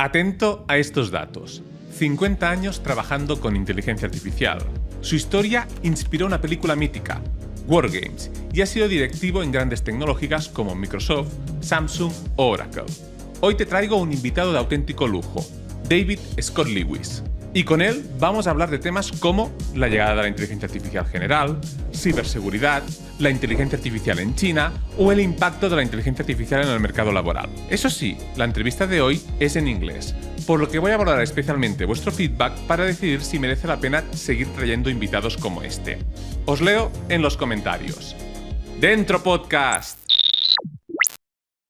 Atento a estos datos. 50 años trabajando con inteligencia artificial. Su historia inspiró una película mítica, WarGames, y ha sido directivo en grandes tecnológicas como Microsoft, Samsung o Oracle. Hoy te traigo un invitado de auténtico lujo, David Scott Lewis. Y con él vamos a hablar de temas como la llegada de la inteligencia artificial general, ciberseguridad, la inteligencia artificial en China o el impacto de la inteligencia artificial en el mercado laboral. Eso sí, la entrevista de hoy es en inglés, por lo que voy a valorar especialmente vuestro feedback para decidir si merece la pena seguir trayendo invitados como este. Os leo en los comentarios. ¡Dentro podcast!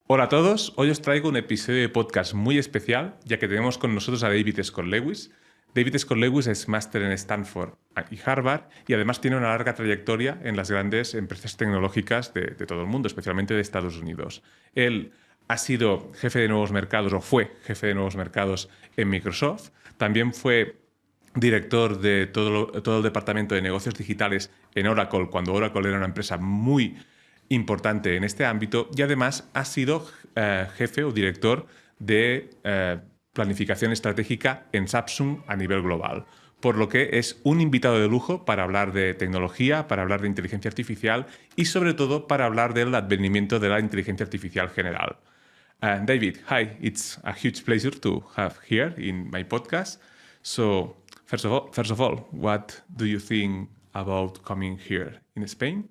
Hola a todos, hoy os traigo un episodio de podcast muy especial, ya que tenemos con nosotros a David Scott Lewis. David Scott Lewis es máster en Stanford y Harvard y además tiene una larga trayectoria en las grandes empresas tecnológicas de todo el mundo, especialmente de Estados Unidos. Él ha sido jefe de nuevos mercados o fue jefe de nuevos mercados en Microsoft. También fue director de todo el departamento de negocios digitales en Oracle, cuando Oracle era una empresa muy importante en este ámbito, y además ha sido jefe o director de planificación estratégica en Samsung a nivel global, por lo que es un invitado de lujo para hablar de tecnología, para hablar de inteligencia artificial y sobre todo para hablar del advenimiento de la inteligencia artificial general. David, hi, it's a huge pleasure to have here in my podcast. So, first of all, what do you think about coming here in Spain?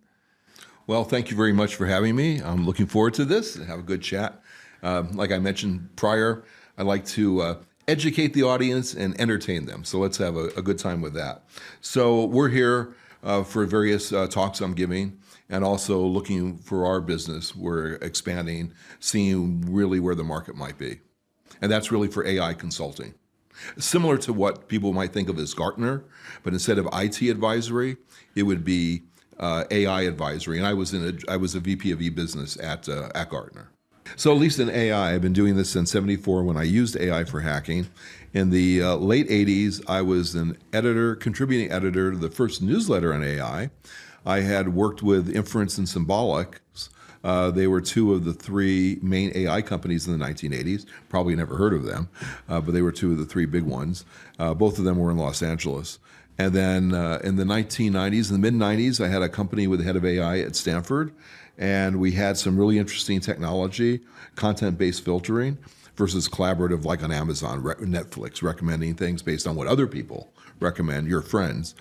Well, thank you very much for having me. I'm looking forward to this and have a good chat. Like I mentioned prior, I like to educate the audience and entertain them. So let's have a good time with that. So we're here for various talks I'm giving and also looking for our business. We're expanding, seeing really where the market might be. And that's really for AI consulting. Similar to what people might think of as Gartner, but instead of IT advisory, it would be AI advisory. And I was a VP of e-business at Gartner. So at least in AI, I've been doing this since '74 when I used AI for hacking. In the late '80s, I was an editor, contributing editor to the first newsletter on AI. I had worked with Inference and Symbolics. They were two of the three main AI companies in the 1980s. Probably never heard of them, but they were two of the three big ones. Both of them were in Los Angeles. And then in the 1990s, in the mid-90s, I had a company with the head of AI at Stanford, and we had some really interesting technology, content-based filtering versus collaborative like on Amazon, Netflix, recommending things based on what other people recommend, your friends.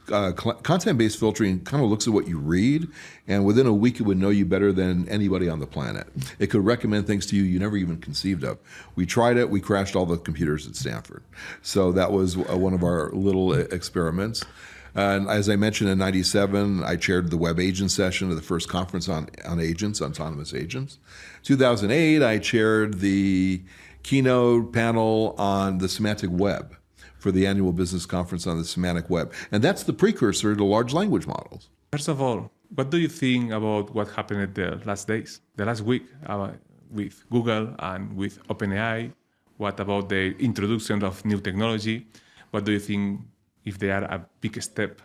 Content-based filtering kind of looks at what you read, and within a week it would know you better than anybody on the planet. It could recommend things to you you never even conceived of. We tried it, we crashed all the computers at Stanford. So that was one of our little experiments. And as I mentioned, in '97, I chaired the web agent session of the first conference on agents, autonomous agents. 2008, I chaired the keynote panel on the semantic web for the annual business conference on the semantic web. And that's the precursor to large language models. First of all, what do you think about what happened the last week with Google and with OpenAI? What about the introduction of new technology? What do you think if they are a big step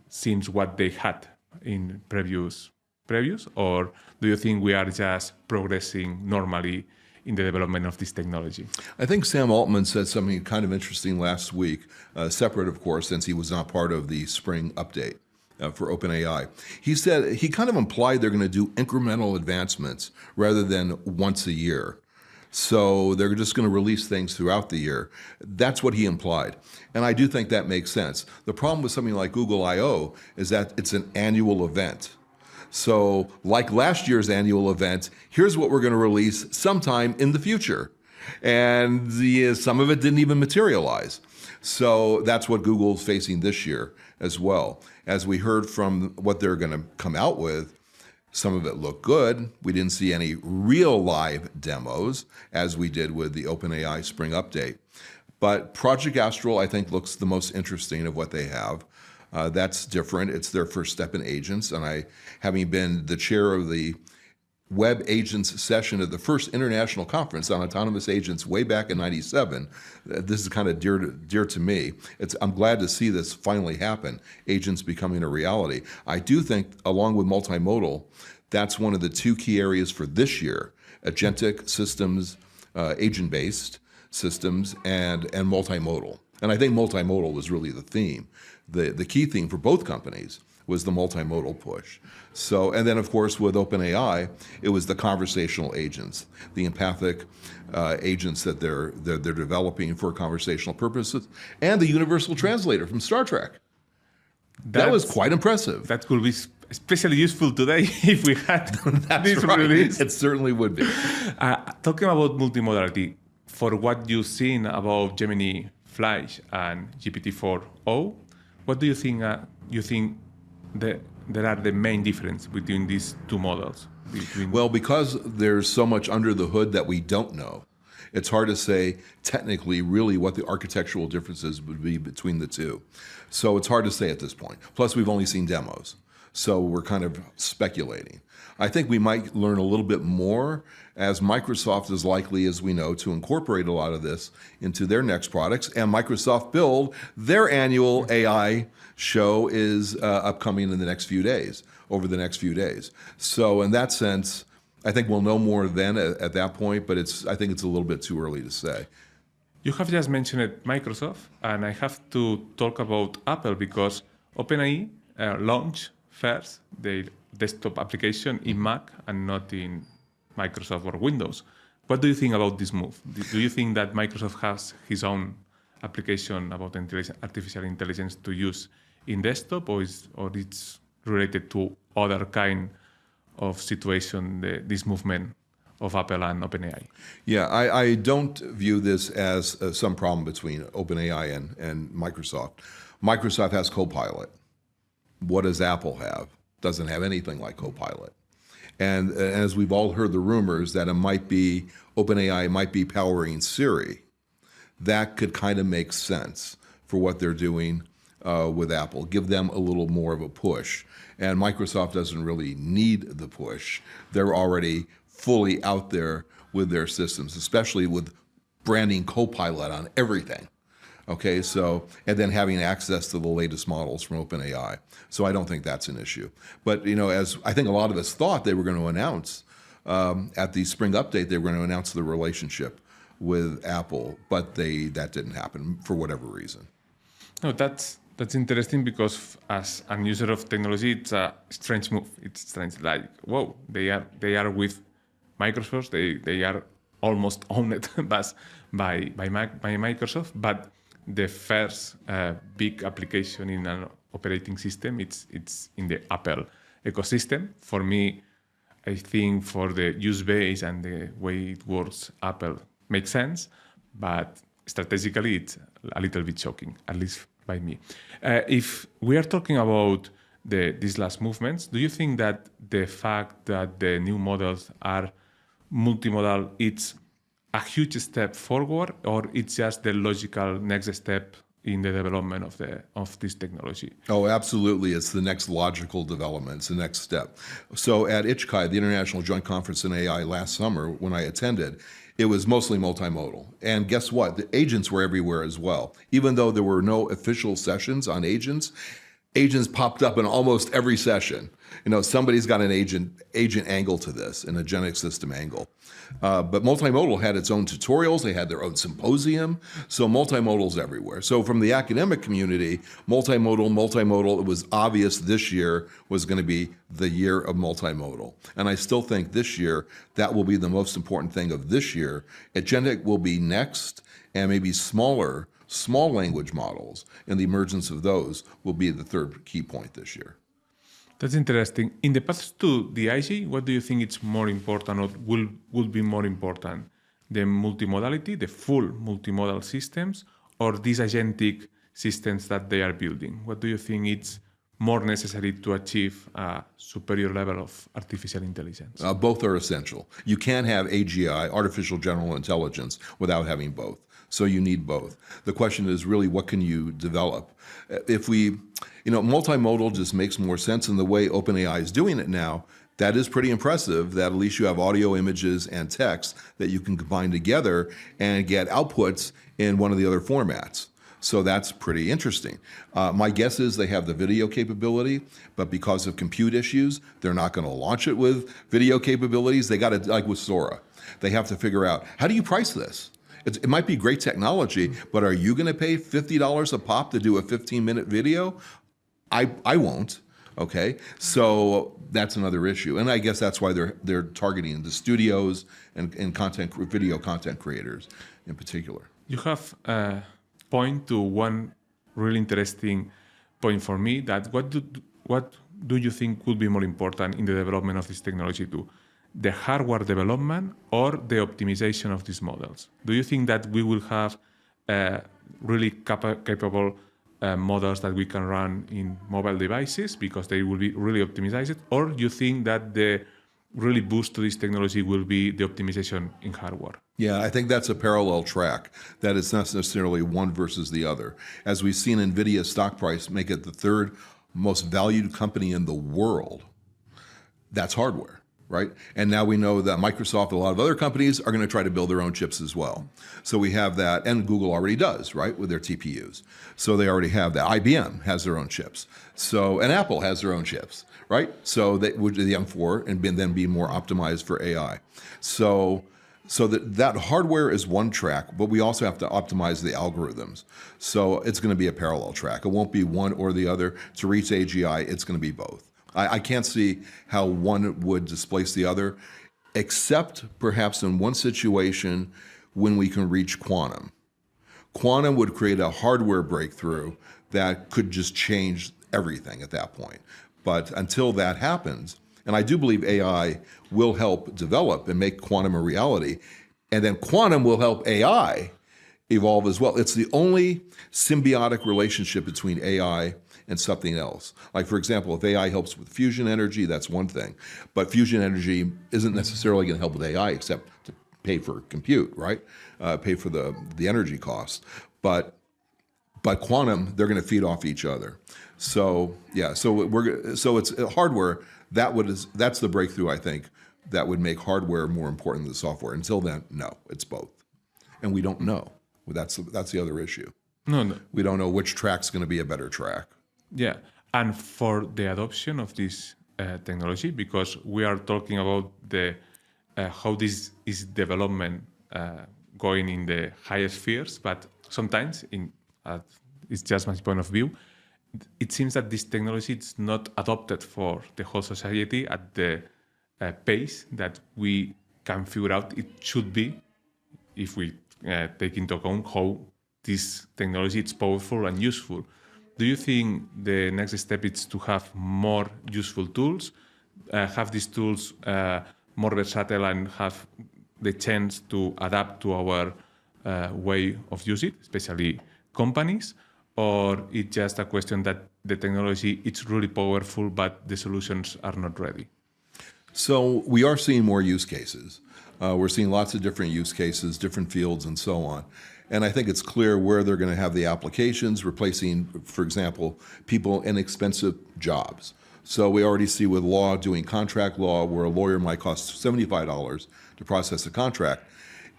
since what they had in previous, or do you think we are just progressing normally in the development of this technology? I think Sam Altman said something kind of interesting last week, separate, of course, since he was not part of the spring update for OpenAI. He said, he kind of implied they're going to do incremental advancements rather than once a year. So they're just going to release things throughout the year. That's what he implied. And I do think that makes sense. The problem with something like Google I.O. is that it's an annual event. So like last year's annual event, here's what we're going to release sometime in the future. And some of it didn't even materialize. So that's what Google's facing this year as well. As we heard from what they're going to come out with, some of it looked good. We didn't see any real live demos as we did with the OpenAI spring update. But Project Astral, I think, looks the most interesting of what they have. That's different. It's their first step in agents. And I, having been the chair of the web agents session at the first international conference on autonomous agents way back in '97, this is kind of dear to me. I'm glad to see this finally happen, agents becoming a reality. I do think, along with multimodal, that's one of the two key areas for this year, agentic systems agent-based systems and multimodal. And I think multimodal was really the theme. The key theme for both companies was the multimodal push. So, and then of course with OpenAI, it was the conversational agents, the empathic agents that they're developing for conversational purposes, and the universal translator from Star Trek. That was quite impressive. That could be especially useful today if we had this right. release. It certainly would be. Talking about multimodality, for what you've seen about Gemini Flash and GPT-4o, what do you think? There are the main difference between these two models? Well, because there's so much under the hood that we don't know, it's hard to say technically really what the architectural differences would be between the two. So it's hard to say at this point. Plus, we've only seen demos. So we're kind of speculating. I think we might learn a little bit more as Microsoft is likely, as we know, to incorporate a lot of this into their next products. And Microsoft Build, their annual AI show is upcoming in the next few days, over the next few days. So in that sense, I think we'll know more then at that point, but I think it's a little bit too early to say. You have just mentioned Microsoft, and I have to talk about Apple because OpenAI launched first their desktop application in Mac and not in Microsoft or Windows. What do you think about this move? Do you think that Microsoft has his own application about artificial intelligence to use in desktop, or it's related to other kind of situation, this movement of Apple and OpenAI? Yeah, I don't view this as some problem between OpenAI and Microsoft. Microsoft has Copilot. What does Apple have? Doesn't have anything like Copilot. And as we've all heard the rumors that OpenAI might be powering Siri, that could kind of make sense for what they're doing with Apple. Give them a little more of a push. And Microsoft doesn't really need the push. They're already fully out there with their systems, especially with branding Copilot on everything. Okay, so, and then having access to the latest models from OpenAI. So I don't think that's an issue. But, as I think a lot of us thought they were going to announce at the spring update, they were going to announce the relationship with Apple, but that didn't happen for whatever reason. No, that's interesting because as a user of technology, it's a strange move. It's strange, like, whoa, they are with Microsoft. They are almost owned by Microsoft, but the first big application in an operating system, it's in the Apple ecosystem. For me, I think for the use base and the way it works, Apple makes sense, but strategically it's a little bit shocking, at least by me. If we are talking about these last movements, do you think that the fact that the new models are multimodal, it's a huge step forward, or it's just the logical next step in the development of this technology? Oh, absolutely. It's the next logical development. It's the next step. So at ICHCAI, the International Joint Conference in AI last summer, when I attended, it was mostly multimodal. And guess what? The agents were everywhere as well. Even though there were no official sessions on agents popped up in almost every session. Somebody's got an agent angle to this, an agentic system angle. But multimodal had its own tutorials. They had their own symposium. So multimodal's everywhere. So from the academic community, multimodal, it was obvious this year was going to be the year of multimodal. And I still think this year, that will be the most important thing of this year. Agentic will be next, and maybe small language models and the emergence of those will be the third key point this year. That's interesting. In the path to the AGI, what do you think is more important or will be more important? The multimodality, the full multimodal systems, or these agentic systems that they are building? What do you think it's more necessary to achieve a superior level of artificial intelligence? Both are essential. You can't have AGI, artificial general intelligence, without having both. So you need both. The question is really, what can you develop? If multimodal just makes more sense in the way OpenAI is doing it now. That is pretty impressive, that at least you have audio, images, and text that you can combine together and get outputs in one of the other formats. So that's pretty interesting. My guess is they have the video capability, but because of compute issues, they're not going to launch it with video capabilities. They got to, like with Sora, they have to figure out, how do you price this? It might be great technology, but are you going to pay $50 a pop to do a 15-minute video? I won't. Okay, so that's another issue, and I guess that's why they're targeting the studios and video content creators in particular. You have point to one really interesting point for me, that what do you think would be more important in the development of this technology too? The hardware development or the optimization of these models? Do you think that we will have really capable models that we can run in mobile devices because they will be really optimized? Or you think that the really boost to this technology will be the optimization in hardware? Yeah, I think that's a parallel track, that it's not necessarily one versus the other. As we've seen NVIDIA's stock price make it the third most valued company in the world, that's hardware, right? And now we know that Microsoft and a lot of other companies are going to try to build their own chips as well. So we have that, and Google already does, right, with their TPUs. So they already have that. IBM has their own chips. So, and Apple has their own chips, right? So they would do the M4 and then be more optimized for AI. So that hardware is one track, but we also have to optimize the algorithms. So it's going to be a parallel track. It won't be one or the other. To reach AGI, it's going to be both. I can't see how one would displace the other, except perhaps in one situation when we can reach quantum. Quantum would create a hardware breakthrough that could just change everything at that point. But until that happens, and I do believe AI will help develop and make quantum a reality, and then quantum will help AI evolve as well. It's the only symbiotic relationship between AI and something else. Like, for example, if AI helps with fusion energy, that's one thing. But fusion energy isn't necessarily going to help with AI except to pay for compute, right? Pay for the energy costs. But quantum, they're going to feed off each other. So yeah, so it's hardware. That's the breakthrough, I think, that would make hardware more important than the software. Until then, no, it's both, and we don't know. That's the other issue. No. We don't know which track's going to be a better track. Yeah, and for the adoption of this technology, because we are talking about the how this is development going in the highest spheres, but sometimes it's just my point of view. It seems that this technology is not adopted for the whole society at the pace that we can figure out it should be, if we take into account how this technology is powerful and useful. Do you think the next step is to have more useful tools, have these tools more versatile and have the chance to adapt to our way of use it, especially companies? Or it's just a question that the technology is really powerful, but the solutions are not ready? So we are seeing more use cases. We're seeing lots of different use cases, different fields, and so on. And I think it's clear where they're going to have the applications, replacing, for example, people in expensive jobs. So we already see with law, doing contract law, where a lawyer might cost $75 to process a contract.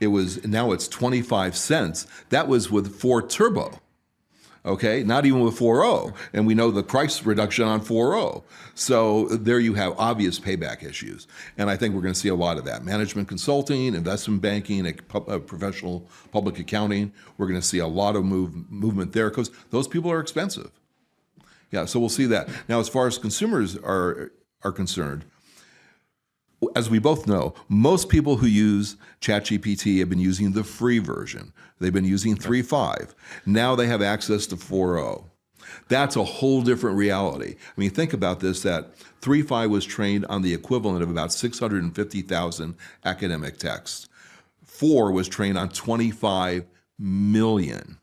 Now it's 25 cents. That was with 4 Turbo. Okay, not even with 4.0, and we know the price reduction on 4.0. So there you have obvious payback issues, and I think we're going to see a lot of that. Management consulting, investment banking, professional public accounting, we're going to see a lot of movement there because those people are expensive. Yeah, so we'll see that. Now, as far as consumers are concerned, as we both know, most people who use ChatGPT have been using the free version. They've been using 3.5. Now they have access to 4.0. That's a whole different reality. I mean, think about this, that 3.5 was trained on the equivalent of about 650,000 academic texts. 4 was trained on 25 million.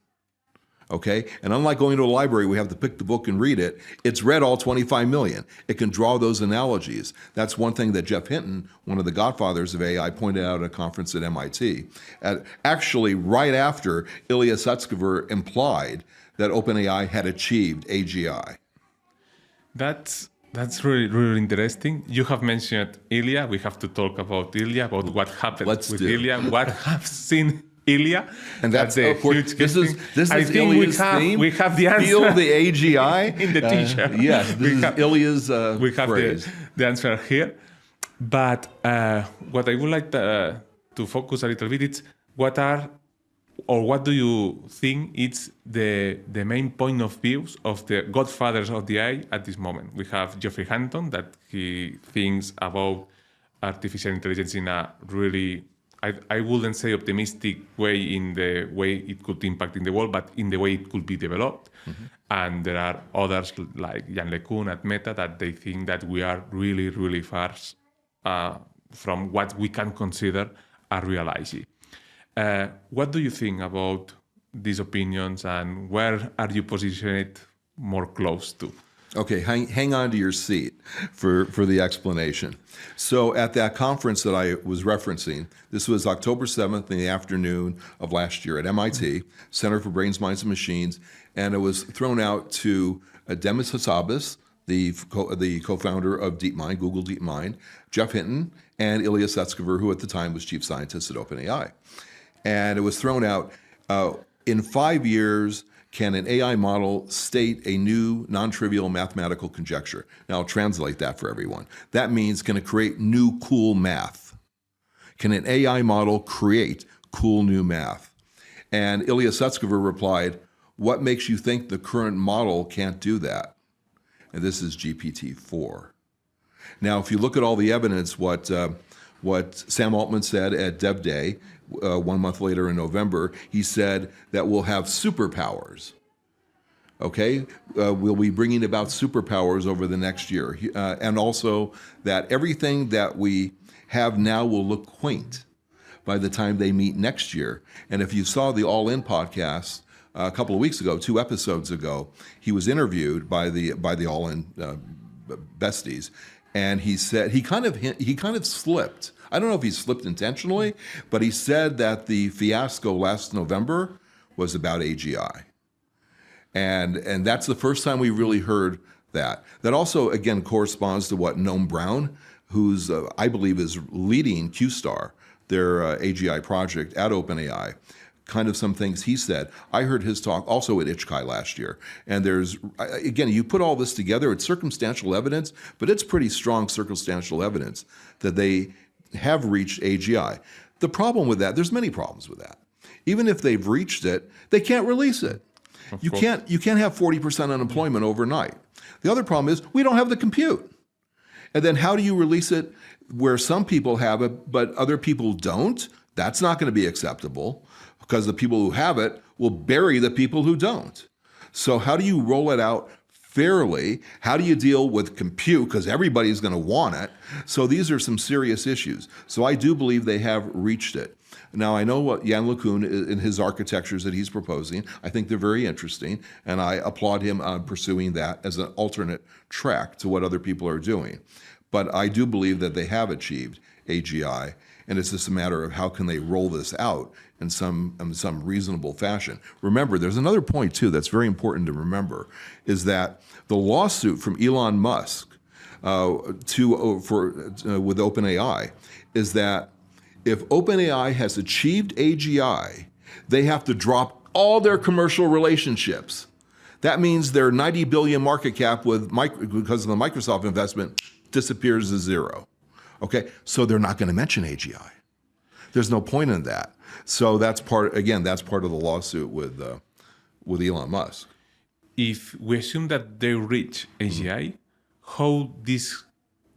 Okay? And unlike going to a library, we have to pick the book and read it. It's read all 25 million. It can draw those analogies. That's one thing that Jeff Hinton, one of the godfathers of AI, pointed out at a conference at MIT. Actually, right after Ilya Sutskever implied that OpenAI had achieved AGI. That's really, really interesting. You have mentioned Ilya. We have to talk about Ilya, about what happened with Ilya. What have seen And that's of course, this is I think Ilya's theme. we have the answer. Feel the AGI in the T-shirt. Yes, this is Ilya's we have phrase. the answer here. But what I would like to focus a little bit is what do you think is the main point of views of the godfathers of the AI at this moment? We have Geoffrey Hinton, that he thinks about artificial intelligence in a really, I wouldn't say optimistic way in the way it could impact in the world, but in the way it could be developed. Mm-hmm. And there are others like Yann LeCun at Meta that they think that we are really, really far from what we can consider a real AI. What do you think about these opinions, and where are you positioned more close to? Okay, hang on to your seat for the explanation. So at that conference that I was referencing, this was October 7th in the afternoon of last year at MIT, Center for Brains, Minds, and Machines, and it was thrown out to Demis Hassabis, the co-founder of DeepMind, Google DeepMind, Jeff Hinton, and Ilya Sutskever, who at the time was chief scientist at OpenAI. And it was thrown out, in 5 years, can an AI model state a new non-trivial mathematical conjecture? Now I'll translate that for everyone. That means, can it create new cool math? Can an AI model create cool new math? And Ilya Sutskever replied, what makes you think the current model can't do that? And this is GPT-4. Now, if you look at all the evidence, what Sam Altman said at Dev Day, 1 month later in November, he said that we'll have superpowers. Okay, we'll be bringing about superpowers over the next year, and also that everything that we have now will look quaint by the time they meet next year. And if you saw the All In podcast a couple of weeks ago, 2 episodes ago, he was interviewed by the All In besties, and he said he kind of slipped. I don't know if he slipped intentionally, but he said that the fiasco last November was about AGI. And that's the first time we really heard that. That also, again, corresponds to what Noam Brown, who's, I believe, is leading QStar, their AGI project at OpenAI, kind of some things he said. I heard his talk also at ICHCAI last year. And there's, again, you put all this together, it's circumstantial evidence, but it's pretty strong circumstantial evidence that they have reached AGI. The problem with that, there's many problems with that. Even if they've reached it, they can't release it. You can't have 40% unemployment overnight. The other problem is we don't have the compute. And then how do you release it where some people have it, but other people don't? That's not going to be acceptable, because the people who have it will bury the people who don't. So how do you roll it out fairly? How do you deal with compute? Because everybody's going to want it. So these are some serious issues. So I do believe they have reached it. Now, I know what Yann LeCun in his architectures that he's proposing. I think they're very interesting, and I applaud him on pursuing that as an alternate track to what other people are doing. But I do believe that they have achieved AGI, and it's just a matter of how can they roll this out in some reasonable fashion. Remember, there's another point too that's very important to remember, is that the lawsuit from Elon Musk with OpenAI is that if OpenAI has achieved AGI, they have to drop all their commercial relationships. That means their $90 billion market cap because of the Microsoft investment disappears to zero. Okay, so they're not going to mention AGI. There's no point in that. So that's part of the lawsuit with Elon Musk. If we assume that they reach AGI, how this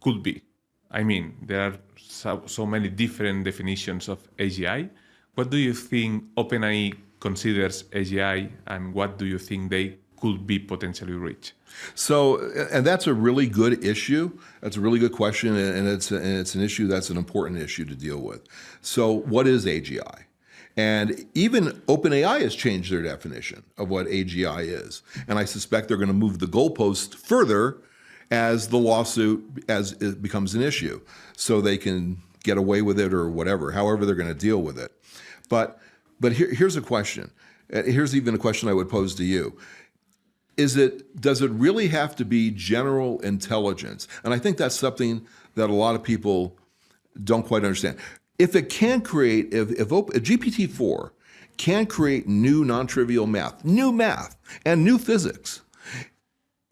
could be? I mean, there are so many different definitions of AGI. What do you think OpenAI considers AGI, and what do you think they could be potentially reach? So, and that's a really good issue. That's a really good question, and it's an issue that's an important issue to deal with. So what is AGI? And even OpenAI has changed their definition of what AGI is. And I suspect they're going to move the goalpost further as the lawsuit, as it becomes an issue, so they can get away with it or whatever, however they're going to deal with it. But here's a question. Here's even a question I would pose to you. Does it really have to be general intelligence? And I think that's something that a lot of people don't quite understand. If it can create, if GPT-4 can create new non-trivial math, and new physics.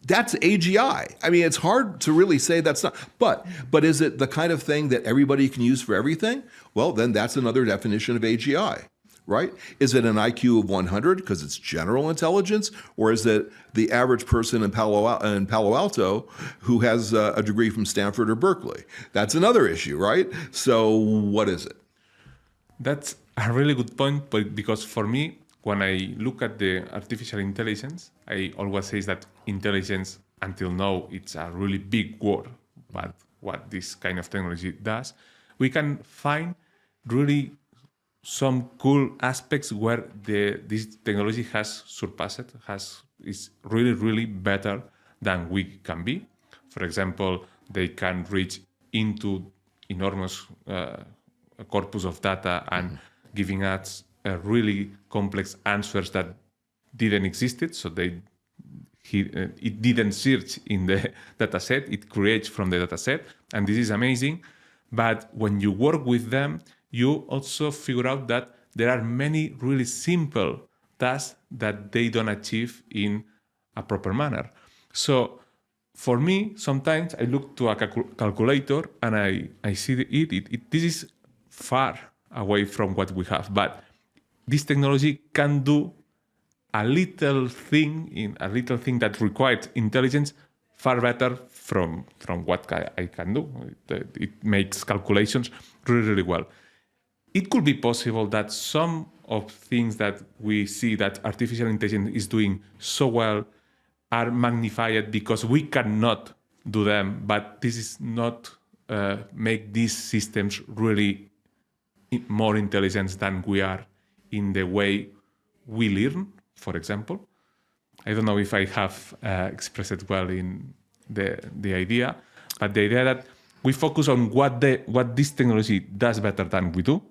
That's AGI. I mean, it's hard to really say that's not, but is it the kind of thing that everybody can use for everything? Well, then that's another definition of AGI, right? Is it an IQ of 100 because it's general intelligence, or is it the average person in Palo Alto who has a degree from Stanford or Berkeley? That's another issue, right? So what is it? That's a really good point, because for me, when I look at the artificial intelligence, I always say that intelligence, until now, it's a really big word. But what this kind of technology does, we can find really some cool aspects where this technology has surpassed, is really, really better than we can be. For example, they can reach into enormous corpus of data and giving us really complex answers that didn't exist. So it didn't search in the data set, it creates from the data set, and this is amazing. But when you work with them, you also figure out that there are many really simple tasks that they don't achieve in a proper manner. So for me, sometimes I look to a calculator and I see this is far away from what we have, but this technology can do a little thing that requires intelligence far better from what I can do. It makes calculations really, really well. It could be possible that some of things that we see that artificial intelligence is doing so well are magnified because we cannot do them, but this is not make these systems really more intelligent than we are in the way we learn, for example. I don't know if I have expressed it well in the idea, but the idea that we focus on what this technology does better than we do,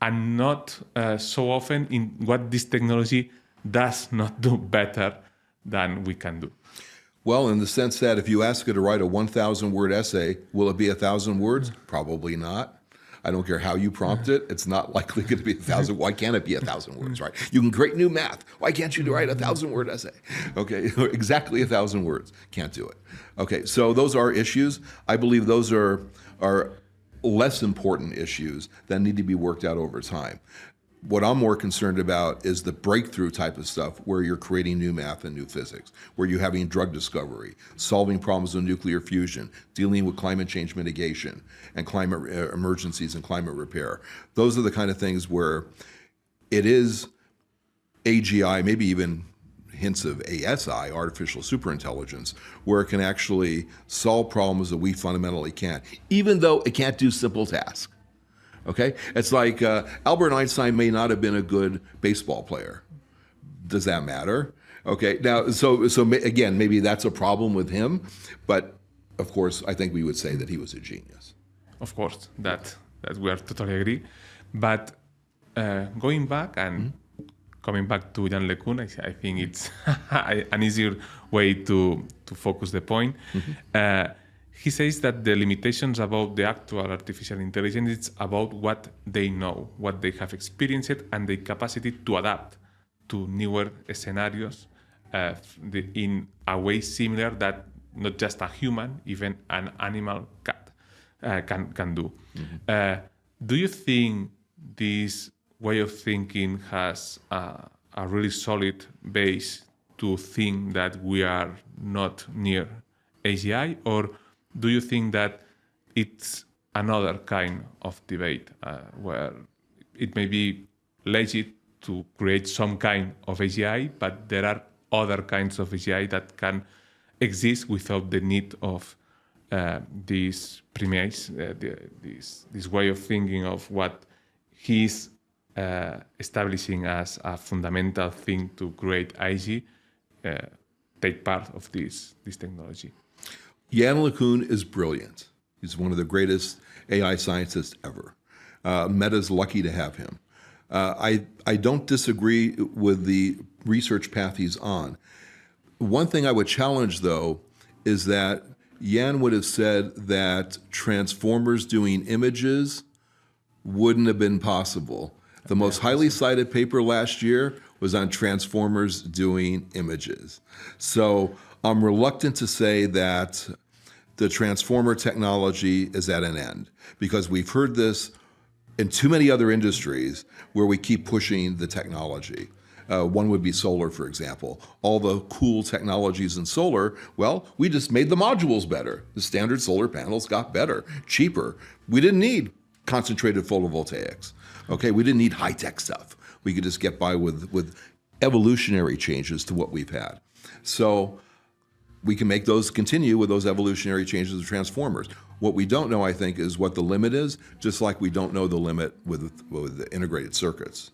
and not so often in what this technology does not do better than we can do. Well, in the sense that if you ask it to write a 1,000-word essay, will it be 1,000 words? Probably not. I don't care how you prompt it. It's not likely going to be 1,000. Why can't it be 1,000 words, right? You can create new math. Why can't you write a 1,000-word essay? Okay, exactly 1,000 words. Can't do it. Okay, so those are issues. I believe those are less important issues that need to be worked out over time. What I'm more concerned about is the breakthrough type of stuff where you're creating new math and new physics, where you're having drug discovery, solving problems of nuclear fusion, dealing with climate change mitigation and climate emergencies and climate repair. Those are the kind of things where it is AGI, maybe even hints of ASI, artificial superintelligence, where it can actually solve problems that we fundamentally can't, even though it can't do simple tasks. Okay, it's like Albert Einstein may not have been a good baseball player. Does that matter? Okay, now, so again, maybe that's a problem with him, but of course, I think we would say that he was a genius. Of course, that we are totally agree. But going back and coming back to Yann LeCun, I think it's an easier way to focus the point. He says that the limitations about the actual artificial intelligence is about what they know, what they have experienced, and the capacity to adapt to newer scenarios in a way similar that not just a human, even an animal cat can do. Do you think this way of thinking has a really solid base to think that we are not near AGI, or do you think that it's another kind of debate where it may be legit to create some kind of AGI, but there are other kinds of AGI that can exist without the need of this premise, this way of thinking of what he's establishing as a fundamental thing to create AGI, take part of this technology? Yann LeCun is brilliant. He's one of the greatest AI scientists ever. Meta's lucky to have him. I don't disagree with the research path he's on. One thing I would challenge, though, is that Yann would have said that transformers doing images wouldn't have been possible The most highly cited paper last year was on transformers doing images. So I'm reluctant to say that the transformer technology is at an end, because we've heard this in too many other industries where we keep pushing the technology. One would be solar, for example. All the cool technologies in solar, well, we just made the modules better. The standard solar panels got better, cheaper. We didn't need concentrated photovoltaics. Okay, we didn't need high-tech stuff. We could just get by with evolutionary changes to what we've had. So we can make those continue with those evolutionary changes of transformers. What we don't know, I think, is what the limit is, just like we don't know the limit with the integrated circuits.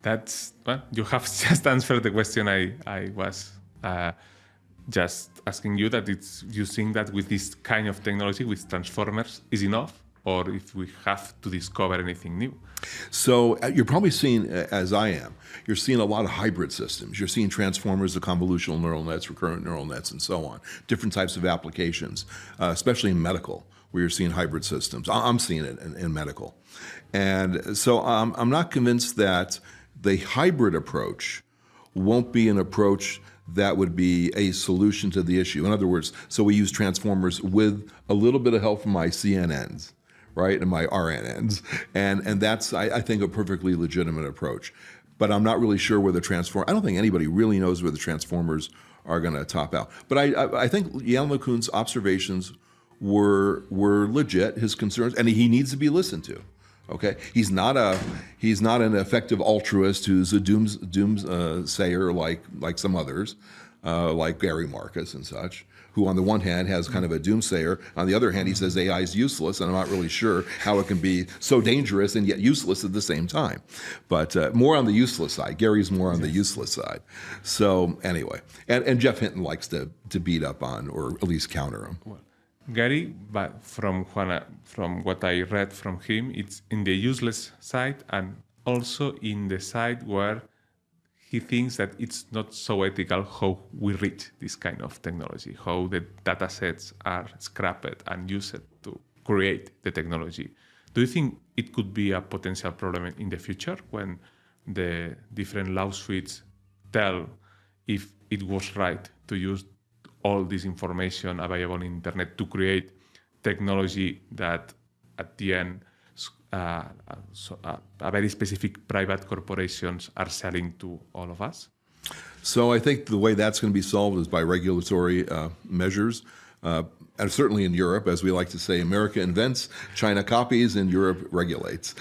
That's, well, you have just answered the question I was just asking you, that you think that with this kind of technology, with transformers, is enough, or if we have to discover anything new? So you're probably seeing, as I am, you're seeing a lot of hybrid systems. You're seeing transformers, the convolutional neural nets, recurrent neural nets, and so on. Different types of applications, especially in medical, where you're seeing hybrid systems. I'm seeing it in medical. And so I'm not convinced that the hybrid approach won't be an approach that would be a solution to the issue. In other words, so we use transformers with a little bit of help from my CNNs, right, and my RNNs. And that's, I think, a perfectly legitimate approach. But I'm not really sure where I don't think anybody really knows where the transformers are going to top out. But I think Jan LeCun's observations were legit, his concerns, and he needs to be listened to. Okay, he's not an effective altruist who's a doomsayer like some others, like Gary Marcus and such, who on the one hand has kind of a doomsayer, on the other hand he says AI is useless, and I'm not really sure how it can be so dangerous and yet useless at the same time. But more on the useless side. Gary's more on the useless side. So anyway, and Jeff Hinton likes to beat up on, or at least counter him. Well, Gary, but from what I read from him, it's in the useless side and also in the side where he thinks that it's not so ethical how we reach this kind of technology, how the data sets are scrapped and used to create the technology. Do you think it could be a potential problem in the future when the different lawsuits tell if it was right to use all this information available on the internet to create technology that at the end a very specific private corporations are selling to all of us? So I think the way that's going to be solved is by regulatory measures. And certainly in Europe, as we like to say, America invents, China copies, and Europe regulates.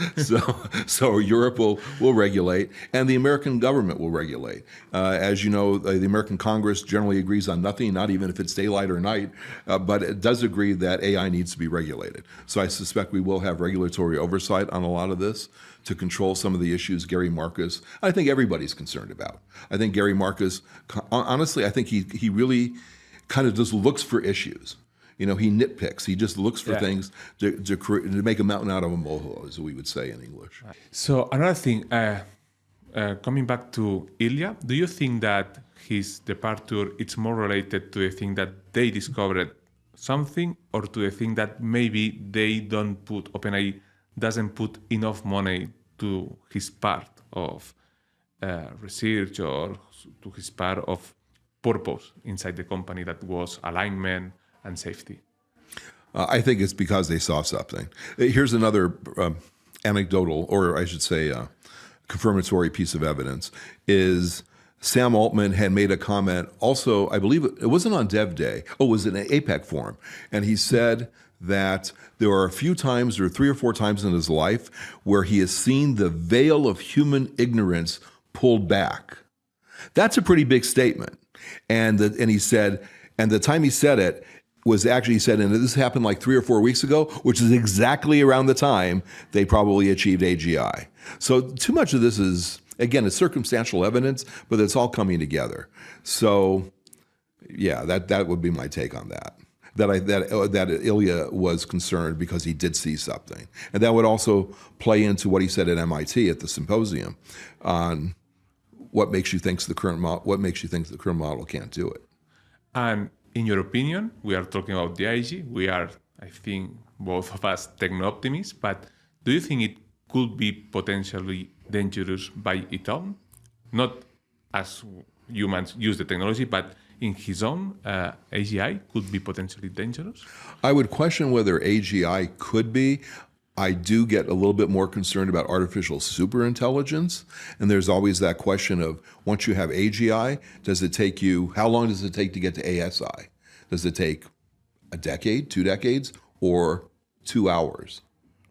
So Europe will regulate, and the American government will regulate. As you know, the American Congress generally agrees on nothing, not even if it's daylight or night, but it does agree that AI needs to be regulated. So I suspect we will have regulatory oversight on a lot of this to control some of the issues Gary Marcus, I think everybody's concerned about. I think Gary Marcus, honestly, I think he really kind of just looks for issues. You know, he nitpicks. He just looks for things to make a mountain out of a molehill, as we would say in English. So another thing, coming back to Ilya, do you think that his departure is more related to the thing that they discovered something, or to the thing that maybe they don't put, OpenAI doesn't put enough money to his part of research or to his part of purpose inside the company, that was alignment and safety? I think it's because they saw something. Here's another anecdotal, or I should say confirmatory piece of evidence, is Sam Altman had made a comment also, I believe it wasn't on Dev Day, it was in an APEC forum, and he said that there are a few times, or 3 or 4 times in his life, where he has seen the veil of human ignorance pulled back. That's a pretty big statement. And he said, and the time he said it was actually, he said, and this happened like 3 or 4 weeks ago, which is exactly around the time they probably achieved AGI. So too much of this is, again, it's circumstantial evidence, but it's all coming together. So yeah, that would be my take on that. That Ilya was concerned because he did see something. And that would also play into what he said at MIT at the symposium on what makes you think the current model can't do it. And in your opinion, we are talking about the AGI. We are, I think, both of us techno-optimists, but do you think it could be potentially dangerous by its own? Not as humans use the technology, but in his own, AGI could be potentially dangerous? I would question whether AGI could be. I do get a little bit more concerned about artificial superintelligence. And there's always that question of, once you have AGI, how long does it take to get to ASI? Does it take a decade, 2 decades, or 2 hours?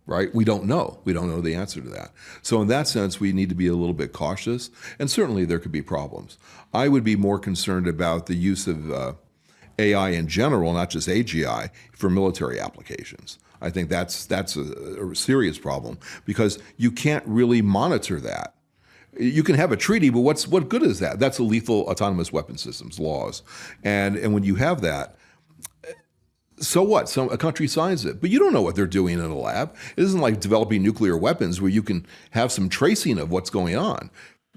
Right? We don't know. We don't know the answer to that. So in that sense, we need to be a little bit cautious. And certainly there could be problems. I would be more concerned about the use of AI in general, not just AGI, for military applications. I think that's a serious problem because you can't really monitor that. You can have a treaty, but what good is that? That's a lethal autonomous weapon systems laws. And when you have that, so what? A country signs it, but you don't know what they're doing in a lab. It isn't like developing nuclear weapons where you can have some tracing of what's going on.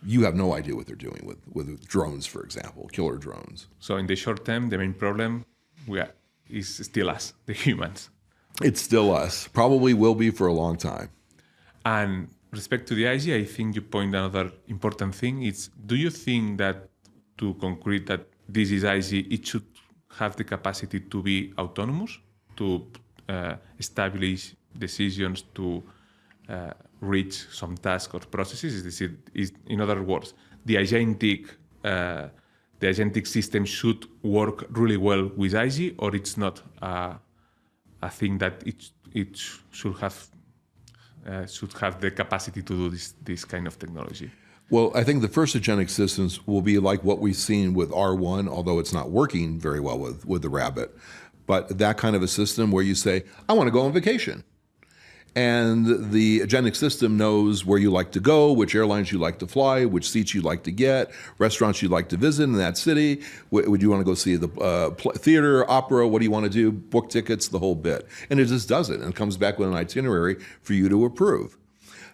You have no idea what they're doing with drones, for example, killer drones. So in the short term, the main problem is still us, the humans. It's still us. Probably will be for a long time. And respect to the AGI, I think you point another important thing. Do you think that to concrete that this is AGI, it should have the capacity to be autonomous, to establish decisions, to reach some tasks or processes? In other words, the agentic system should work really well with AGI, or it's not a thing that it should have the capacity to do this kind of technology? Well, I think the first agentic systems will be like what we've seen with R1, although it's not working very well with the rabbit. But that kind of a system where you say, I want to go on vacation. And the agentic system knows where you like to go, which airlines you like to fly, which seats you like to get, restaurants you'd like to visit in that city. Would you want to go see the theater, opera? What do you want to do? Book tickets, the whole bit. And it just does it and comes back with an itinerary for you to approve.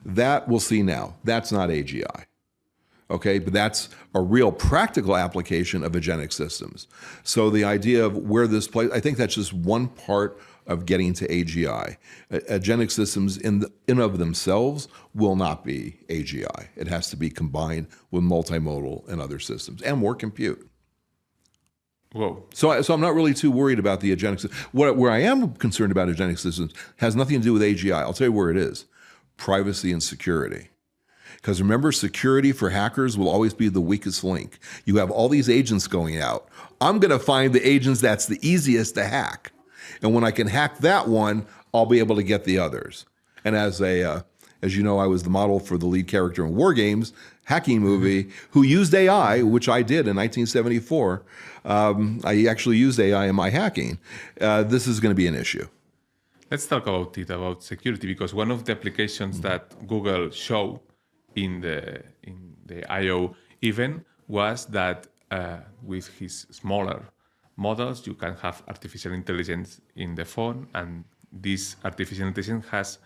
That we'll see now. That's not AGI. Okay, but that's a real practical application of agentic systems. So the idea of where this plays, I think that's just one part of getting to AGI. Agentic systems in of themselves will not be AGI. It has to be combined with multimodal and other systems and more compute. Whoa. So I'm not really too worried about the agentic systems. Where I am concerned about agentic systems has nothing to do with AGI. I'll tell you where it is. Privacy and security. Because remember, security for hackers will always be the weakest link. You have all these agents going out. I'm going to find the agents that's the easiest to hack. And when I can hack that one, I'll be able to get the others. And as you know, I was the model for the lead character in WarGames, hacking movie, who used AI, which I did in 1974. I actually used AI in my hacking. This is going to be an issue. Let's talk about security, because one of the applications that Google showed in the I/O event was that with his smaller models, you can have artificial intelligence in the phone, and this artificial intelligence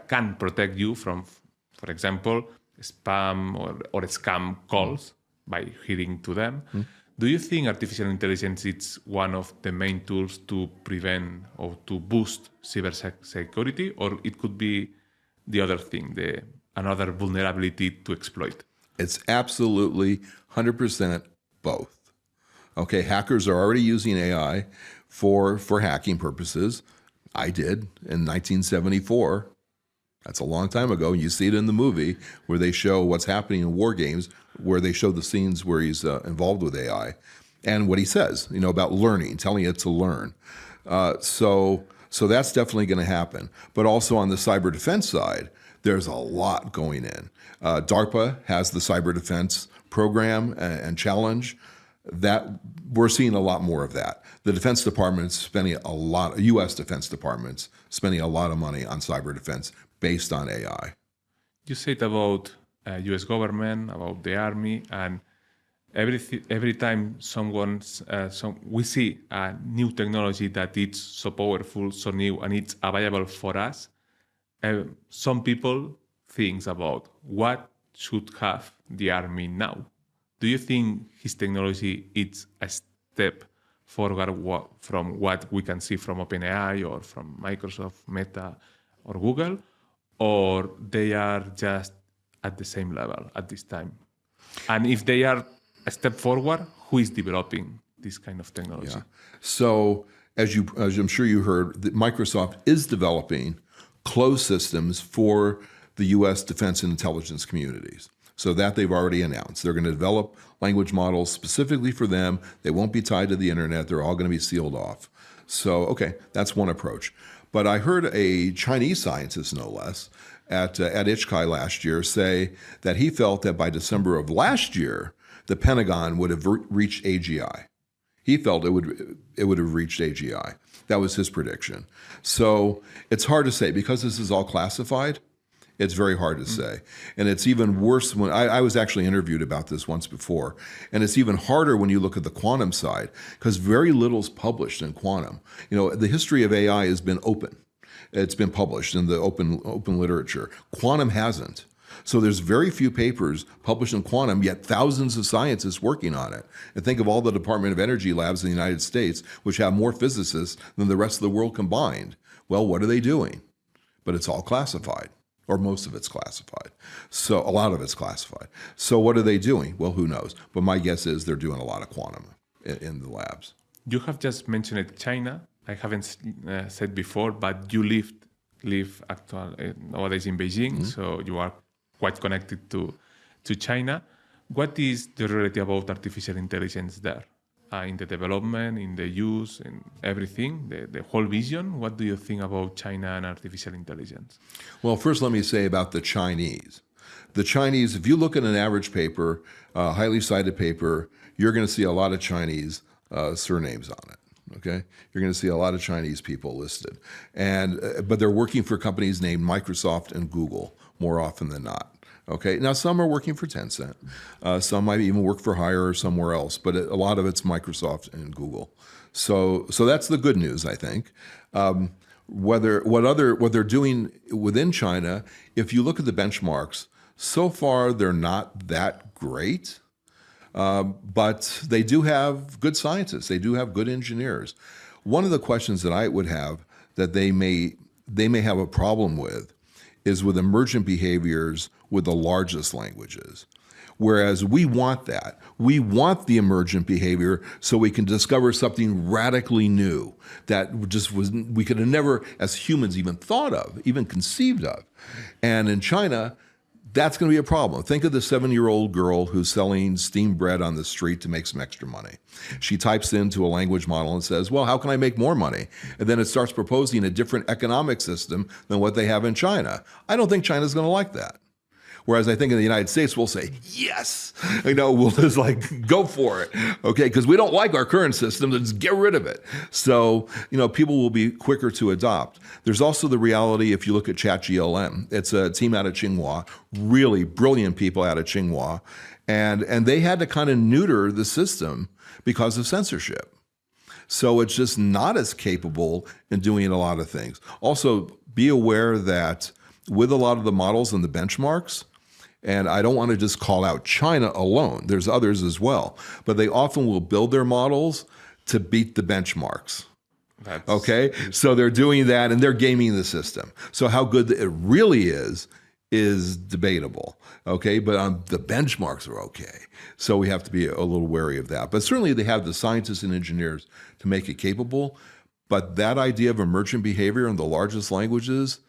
can protect you from, for example, spam or scam calls by hearing to them. Do you think artificial intelligence is one of the main tools to prevent or to boost cybersecurity, or it could be the other thing, another vulnerability to exploit? It's absolutely 100% both. Okay, hackers are already using AI for hacking purposes. I did in 1974. That's a long time ago. You see it in the movie where they show what's happening in WarGames, where they show the scenes where he's involved with AI and what he says, about learning, telling it to learn. So that's definitely going to happen. But also on the cyber defense side, there's a lot going in. DARPA has the cyber defense program and challenge. That we're seeing a lot more of that. The Defense Department's spending U.S. Defense Department's spending a lot of money on cyber defense based on AI. You said about U.S. government, about the Army, and every time we see a new technology that it's so powerful, so new, and it's available for us, some people think about what should have the Army now. Do you think his technology is a step forward from what we can see from OpenAI or from Microsoft, Meta, or Google, or they are just at the same level at this time? And if they are a step forward, who is developing this kind of technology? Yeah. So as I'm sure you heard, Microsoft is developing closed systems for the U.S. defense and intelligence communities. So that they've already announced. They're going to develop language models specifically for them. They won't be tied to the internet. They're all going to be sealed off. So, okay, that's one approach. But I heard a Chinese scientist, no less, at ICHCAI last year say that he felt that by December of last year, the Pentagon would have reached AGI. He felt it would have reached AGI. That was his prediction. So it's hard to say because this is all classified. It's very hard to say. And it's even worse when I was actually interviewed about this once before. And it's even harder when you look at the quantum side because very little is published in quantum. You know, the history of AI has been open. It's been published in the open literature. Quantum hasn't. So there's very few papers published in quantum, yet thousands of scientists working on it. And think of all the Department of Energy labs in the United States, which have more physicists than the rest of the world combined. Well, what are they doing? But it's all classified. Or most of it's classified. So a lot of it's classified. So what are they doing? Well, who knows? But my guess is they're doing a lot of quantum in the labs. You have just mentioned China. I haven't said before, but you live nowadays in Beijing, so you are quite connected to China. What is the reality about artificial intelligence there? In the development, in the use, in everything, the whole vision. What do you think about China and artificial intelligence? Well, first let me say about the Chinese. The Chinese, if you look at an average paper, highly cited paper, you're going to see a lot of Chinese surnames on it. Okay, you're going to see a lot of Chinese people listed, but they're working for companies named Microsoft and Google more often than not. Okay, now some are working for Tencent, some might even work for hire or somewhere else, but a lot of it's Microsoft and Google. So that's the good news, I think. What they're doing within China, if you look at the benchmarks, so far they're not that great, but they do have good scientists, they do have good engineers. One of the questions that I would have that they may have a problem with is with emergent behaviors with the largest languages. Whereas we want that. We want the emergent behavior so we can discover something radically new that we could have never, as humans, even thought of, even conceived of. And in China, that's going to be a problem. Think of the 7-year-old girl who's selling steamed bread on the street to make some extra money. She types into a language model and says, well, how can I make more money? And then it starts proposing a different economic system than what they have in China. I don't think China's going to like that. Whereas I think in the United States, we'll say, yes, we'll just go for it, okay? Because we don't like our current system, let's get rid of it. So, people will be quicker to adopt. There's also the reality, if you look at ChatGLM, it's a team out of Tsinghua, really brilliant people out of Tsinghua, and they had to kind of neuter the system because of censorship. So it's just not as capable in doing a lot of things. Also, be aware that with a lot of the models and the benchmarks, and I don't want to just call out China alone, there's others as well, but they often will build their models to beat the benchmarks. Okay? So they're doing that and they're gaming the system. So how good it really is debatable. Okay? But the benchmarks are okay. So we have to be a little wary of that. But certainly they have the scientists and engineers to make it capable. But that idea of emergent behavior in the largest languages,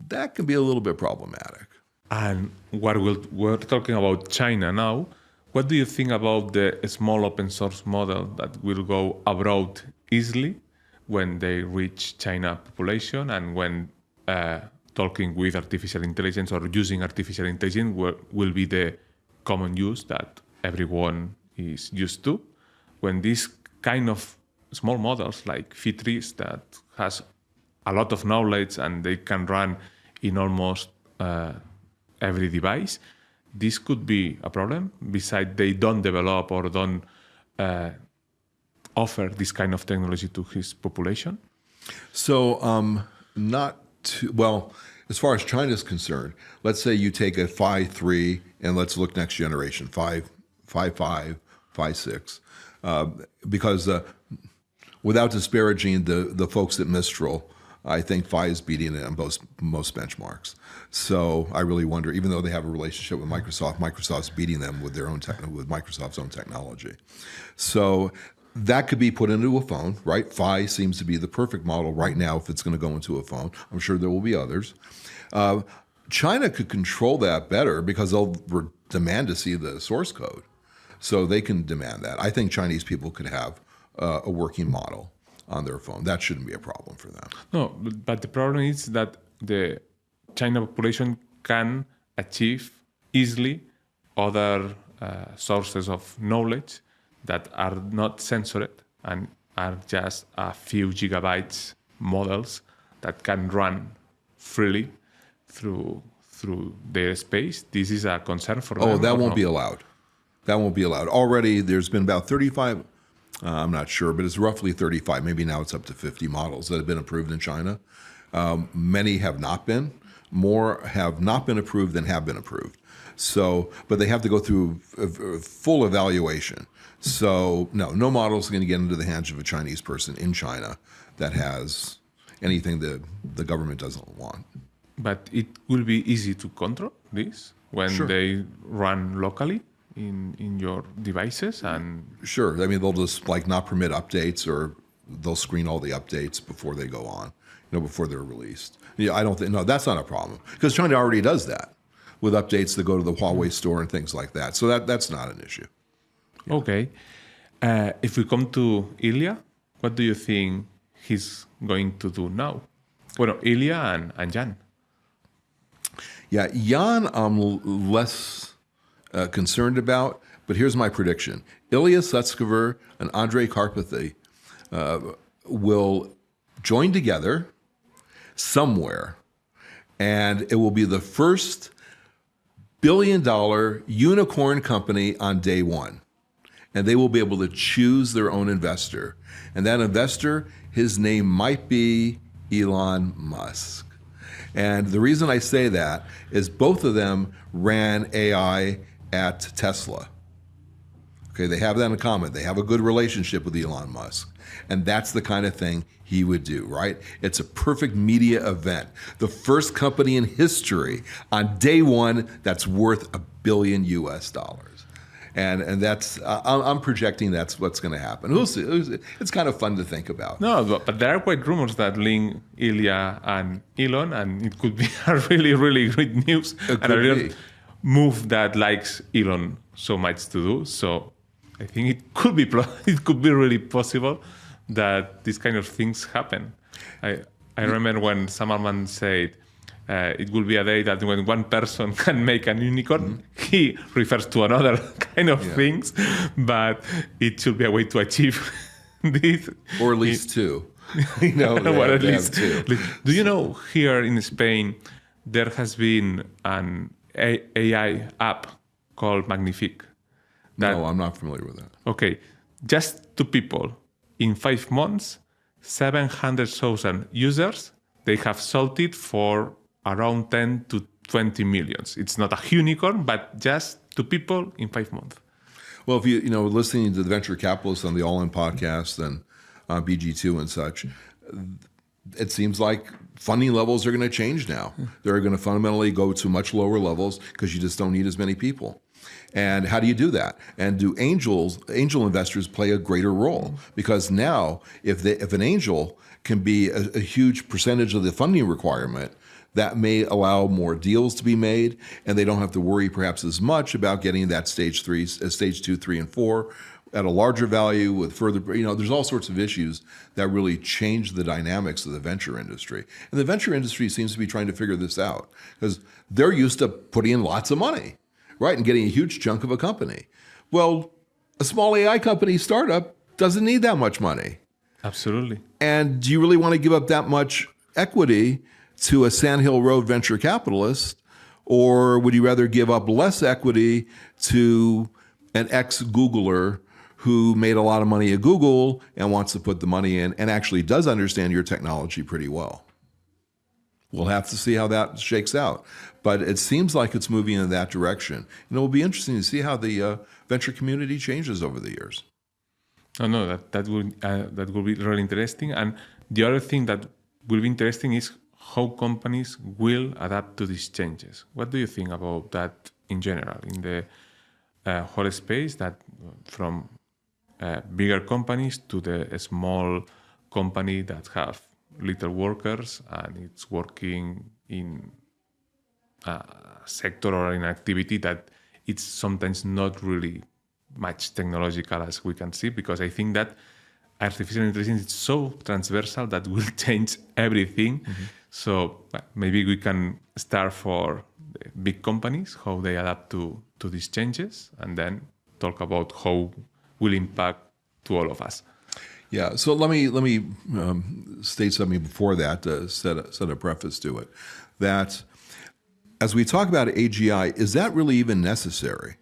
that can be a little bit problematic. And we're talking about China now. What do you think about the small open source model that will go abroad easily when they reach China population and when talking with artificial intelligence or using artificial intelligence will be the common use that everyone is used to? When these kind of small models like Phi3 that has a lot of knowledge and they can run in almost every device, this could be a problem, besides they don't develop or don't offer this kind of technology to his population? So not too, well, as far as China is concerned, let's say you take a Phi3 and let's look next generation, Phi 5, Phi 6, because without disparaging the folks at Mistral, I think Phi is beating it on most benchmarks. So I really wonder, even though they have a relationship with Microsoft, Microsoft's beating them with with Microsoft's own technology. So that could be put into a phone, right? Phi seems to be the perfect model right now if it's going to go into a phone. I'm sure there will be others. China could control that better because they'll demand to see the source code. So they can demand that. I think Chinese people could have a working model on their phone. That shouldn't be a problem for them. No, but the problem is that the China population can achieve easily other sources of knowledge that are not censored and are just a few gigabytes models that can run freely through their space. This is a concern for them. Oh, that won't be allowed. That won't be allowed. Already there's been about 35, I'm not sure, but it's roughly 35. Maybe now it's up to 50 models that have been approved in China. Many have not been. More have not been approved than have been approved. So, but they have to go through a full evaluation. So, no model is going to get into the hands of a Chinese person in China that has anything that the government doesn't want. But it will be easy to control this when they run locally in your devices and Sure. I mean, they'll just not permit updates, or they'll screen all the updates before they go on, before they're released. Yeah, I don't think, no, that's not a problem because China already does that with updates that go to the Huawei store and things like that. So that's not an issue. Yeah. Okay. If we come to Ilya, what do you think he's going to do now? Well, Ilya and Jan. Yeah, Jan, I'm less concerned about, but here's my prediction. Ilya Sutskever and Andrei Karpathy will join together somewhere, and it will be the first billion-dollar unicorn company on day one. And they will be able to choose their own investor. And that investor, his name might be Elon Musk. And the reason I say that is both of them ran AI at Tesla. Okay, they have that in common. They have a good relationship with Elon Musk. And that's the kind of thing he would do, right? It's a perfect media event. The first company in history on day one that's worth $1 billion. And that's, I'm projecting that's what's going to happen. We'll see. It's kind of fun to think about. No, but there are quite rumors that link Ilya and Elon, and it could be a really, really great news. And a real move that likes Elon so much to do. So I think it could be really possible that these kind of things happen. I remember when Samarman said, it will be a day that when one person can make an unicorn, he refers to another kind of things, but it should be a way to achieve this. Or at least two. Or at least two. Do you know here in Spain, there has been an AI app called Magnifique? No, I'm not familiar with that. Okay, just 2 people. In 5 months, 700,000 users, they have sold it for around 10 to 20 millions. It's not a unicorn, but just 2 people in 5 months. Well, if you listening to the venture capitalists on the All In podcast and BG2 and such, it seems like funding levels are going to change now. They're going to fundamentally go to much lower levels because you just don't need as many people. And how do you do that? And do angel investors play a greater role? Because now, if an angel can be a huge percentage of the funding requirement, that may allow more deals to be made, and they don't have to worry perhaps as much about getting that stage 2, 3, and 4 at a larger value with further, there's all sorts of issues that really change the dynamics of the venture industry. And the venture industry seems to be trying to figure this out because they're used to putting in lots of money, right, and getting a huge chunk of a company. Well, a small AI company startup doesn't need that much money. Absolutely. And do you really want to give up that much equity to a Sand Hill Road venture capitalist, or would you rather give up less equity to an ex-Googler who made a lot of money at Google and wants to put the money in and actually does understand your technology pretty well? We'll have to see how that shakes out. But it seems like it's moving in that direction. And it will be interesting to see how the venture community changes over the years. Oh, no, that will be really interesting. And the other thing that will be interesting is how companies will adapt to these changes. What do you think about that in general, in the whole space, that from bigger companies to the small company that have little workers and it's working in a sector or in an activity that it's sometimes not really much technological as we can see, because I think that artificial intelligence is so transversal that will change everything. So maybe we can start for the big companies, how they adapt to these changes, and then talk about how will impact to all of us. Yeah, so let me state something before that, set a preface to it, that as we talk about AGI, is that really even necessary?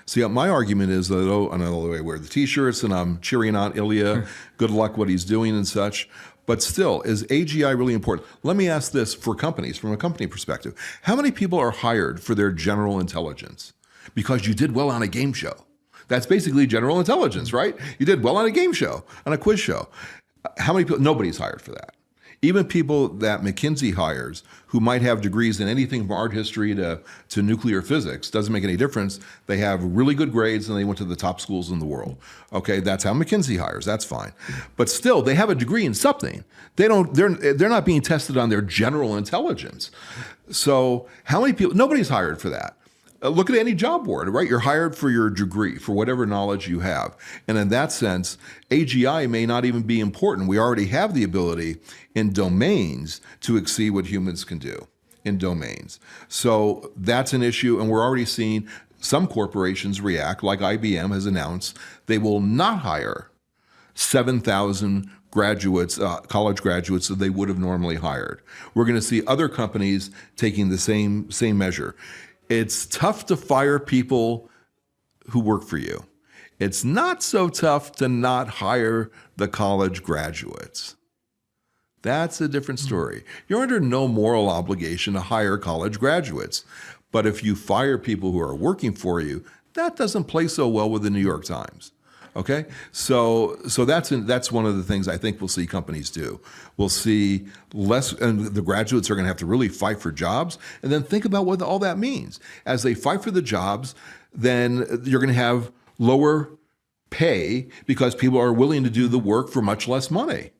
See, my argument is that, and I wear the T-shirts and I'm cheering on Ilya, good luck what he's doing and such, but still, is AGI really important? Let me ask this for companies, from a company perspective. How many people are hired for their general intelligence? Because you did well on a game show. That's basically general intelligence, right? You did well on a game show, on a quiz show. How many people? Nobody's hired for that. Even people that McKinsey hires who might have degrees in anything from art history to nuclear physics, doesn't make any difference. They have really good grades and they went to the top schools in the world. Okay, that's how McKinsey hires, that's fine. But still, they have a degree in something. They're not being tested on their general intelligence. So how many people, nobody's hired for that. Look at any job board, right? You're hired for your degree, for whatever knowledge you have. And in that sense, AGI may not even be important. We already have the ability in domains to exceed what humans can do in domains. So that's an issue, and we're already seeing some corporations react, like IBM has announced, they will not hire 7,000 graduates, college graduates that they would have normally hired. We're going to see other companies taking the same measure. It's tough to fire people who work for you. It's not so tough to not hire the college graduates. That's a different story. You're under no moral obligation to hire college graduates. But if you fire people who are working for you, that doesn't play so well with the New York Times. Okay, so that's one of the things I think we'll see companies do. We'll see less, and the graduates are going to have to really fight for jobs, and then think about what all that means. As they fight for the jobs, then you're going to have lower pay because people are willing to do the work for much less money.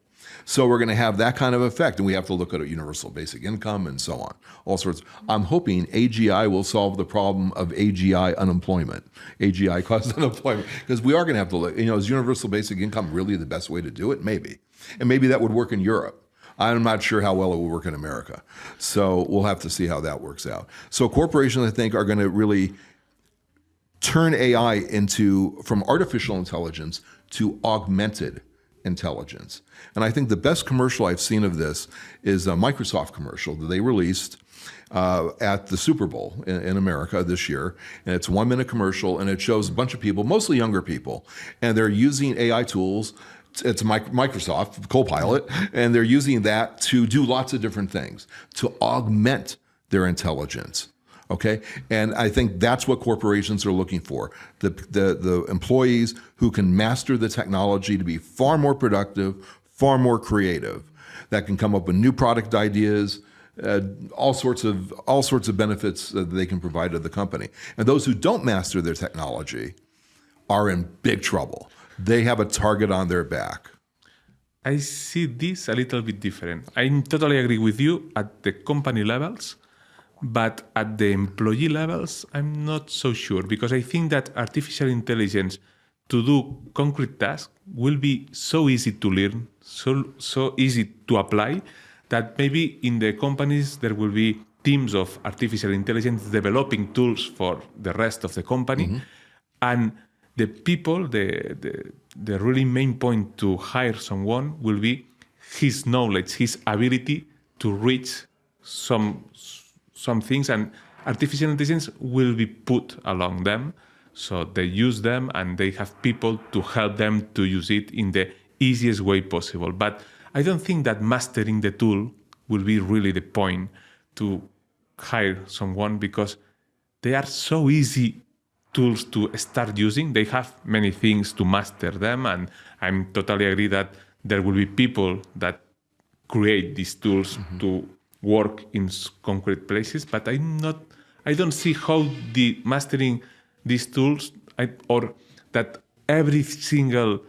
So we're going to have that kind of effect, and we have to look at a universal basic income and so on, all sorts. I'm hoping AGI will solve the problem of AGI unemployment, AGI caused unemployment, because we are going to have to look, is universal basic income really the best way to do it? Maybe. And maybe that would work in Europe. I'm not sure how well it will work in America. So we'll have to see how that works out. So corporations, I think, are going to really turn AI from artificial intelligence to augmented intelligence. And I think the best commercial I've seen of this is a Microsoft commercial that they released at the Super Bowl in America this year. And it's a 1-minute commercial, and it shows a bunch of people, mostly younger people, and they're using AI tools. It's Microsoft Copilot, and they're using that to do lots of different things, to augment their intelligence. Okay, and I think that's what corporations are looking for. The employees who can master the technology to be far more productive, far more creative, that can come up with new product ideas, all sorts of benefits that they can provide to the company. And those who don't master their technology are in big trouble. They have a target on their back. I see this a little bit different. I totally agree with you at the company levels. But at the employee levels, I'm not so sure, because I think that artificial intelligence to do concrete tasks will be so easy to learn, so easy to apply, that maybe in the companies there will be teams of artificial intelligence developing tools for the rest of the company. And the people, the really main point to hire someone will be his knowledge, his ability to reach some things, and artificial intelligence will be put along them. So they use them and they have people to help them to use it in the easiest way possible. But I don't think that mastering the tool will be really the point to hire someone, because they are so easy tools to start using. They have many things to master them, and I'm totally agree that there will be people that create these tools to work in concrete places, but I don't see how the mastering these tools or that every single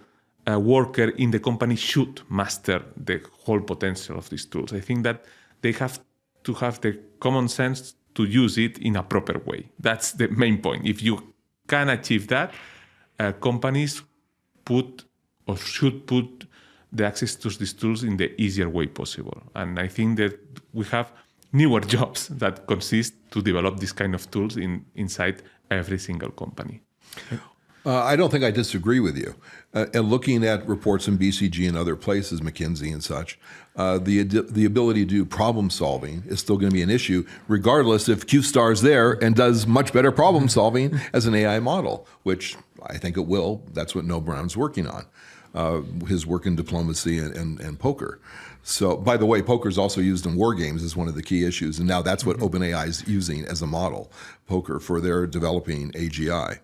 worker in the company should master the whole potential of these tools. I think that they have to have the common sense to use it in a proper way. That's the main point. If you can achieve that, companies should put the access to these tools in the easier way possible. And I think that we have newer jobs that consist to develop this kind of tools inside every single company. I don't think I disagree with you. And looking at reports in BCG and other places, McKinsey and such, the ability to do problem solving is still going to be an issue, regardless if Q-Star's there and does much better problem solving as an AI model, which I think it will. That's what Noah Brown's working on, his work in diplomacy and poker. So, by the way, poker is also used in WarGames as one of the key issues, and now that's what OpenAI is using as a model, poker, for their developing AGI.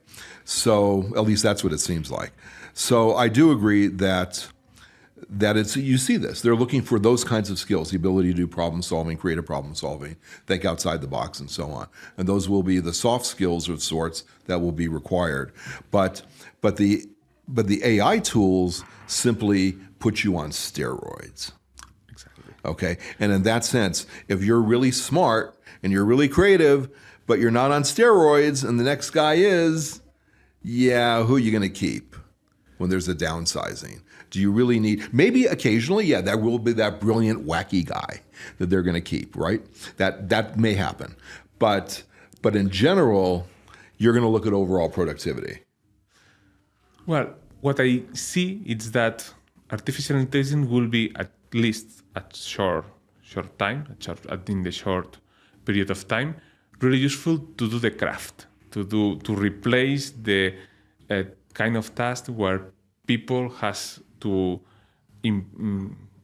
So, at least that's what it seems like. So, I do agree that it's, you see this. They're looking for those kinds of skills, the ability to do problem solving, creative problem solving, think outside the box, and so on. And those will be the soft skills of sorts that will be required. But the AI tools simply put you on steroids. Okay, and in that sense, if you're really smart and you're really creative, but you're not on steroids and the next guy is, who are you going to keep when there's a downsizing? Do you really need, maybe occasionally, that will be that brilliant, wacky guy that they're going to keep, right? That may happen. But in general, you're going to look at overall productivity. Well, what I see is that artificial intelligence will be at least at short time, in the short period of time, really useful to do the craft, to replace the kind of task where people has to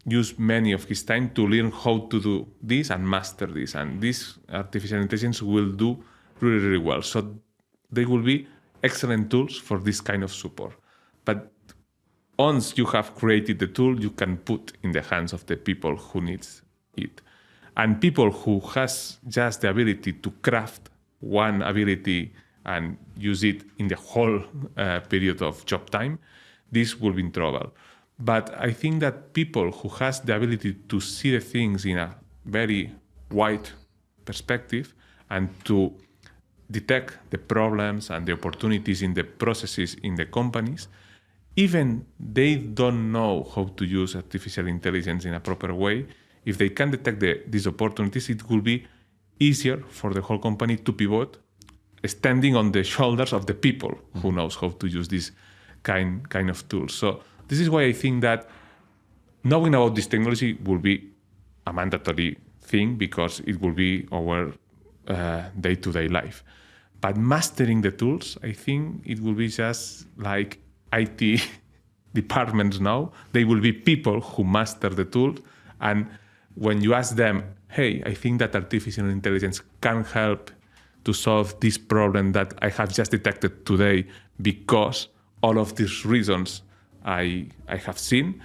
use many of his time to learn how to do this and master this. And this artificial intelligence will do really, really well. So they will be excellent tools for this kind of support. But once you have created the tool, you can put in the hands of the people who needs it. And people who has just the ability to craft one ability and use it in the whole period of job time, this will be in trouble. But I think that people who has the ability to see the things in a very wide perspective and to detect the problems and the opportunities in the processes in the companies, even they don't know how to use artificial intelligence in a proper way, if they can detect these opportunities, it will be easier for the whole company to pivot, standing on the shoulders of the people who knows how to use this kind of tools. So this is why I think that knowing about this technology will be a mandatory thing because it will be our day-to-day life. But mastering the tools, I think it will be just like IT departments now. They will be people who master the tool. And when you ask them, hey, I think that artificial intelligence can help to solve this problem that I have just detected today because all of these reasons I have seen,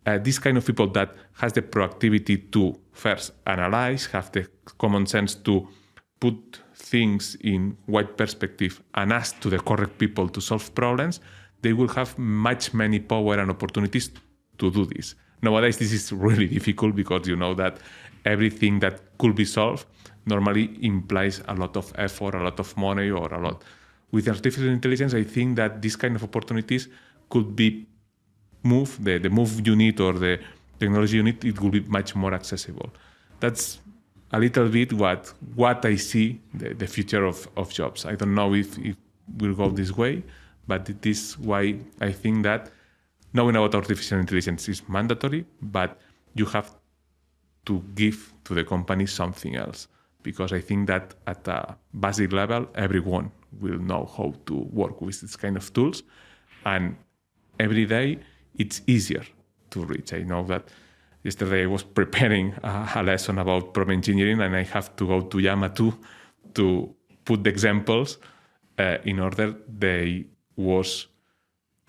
this kind of people that has the proactivity to first analyze, have the common sense to put things in wide perspective and ask to the correct people to solve problems, they will have many power and opportunities to do this. Nowadays, this is really difficult because you know that everything that could be solved normally implies a lot of effort, a lot of money, or a lot. With artificial intelligence, I think that these kind of opportunities could be moved, the move unit or the technology unit, it will be much more accessible. That's a little bit what I see the future of jobs. I don't know if it will go this way, but it is why I think that knowing about artificial intelligence is mandatory, but you have to give to the company something else. Because I think that at a basic level, everyone will know how to work with this kind of tools. And every day, it's easier to reach. I know that yesterday I was preparing a lesson about prompt engineering, and I have to go to Llama 2 to put the examples in order they was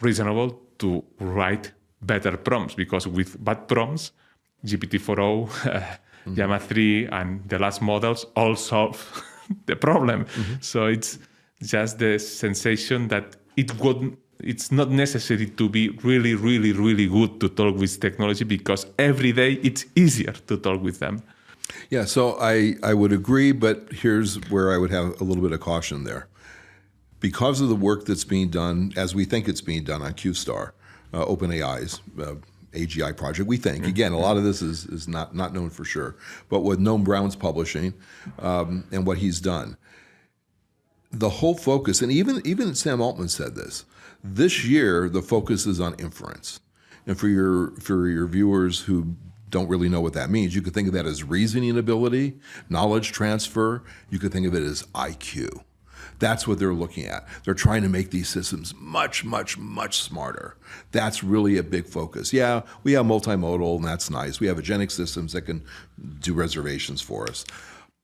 reasonable to write better prompts, because with bad prompts, GPT-4o, Llama 3, and the last models all solve the problem. So it's just the sensation that it's not necessary to be really, really, really good to talk with technology, because every day it's easier to talk with them. Yeah, so I would agree, but here's where I would have a little bit of caution there. Because of the work that's being done, as we think it's being done on QStar, OpenAI's AGI project, we think. Again, a lot of this is not known for sure. But with Noam Brown's publishing and what he's done, the whole focus, and even Sam Altman said this year the focus is on inference. And for your viewers who don't really know what that means, you could think of that as reasoning ability, knowledge transfer. You could think of it as IQ. That's what they're looking at. They're trying to make these systems much, much, much smarter. That's really a big focus. Yeah, we have multimodal, and that's nice. We have agentic systems that can do reservations for us.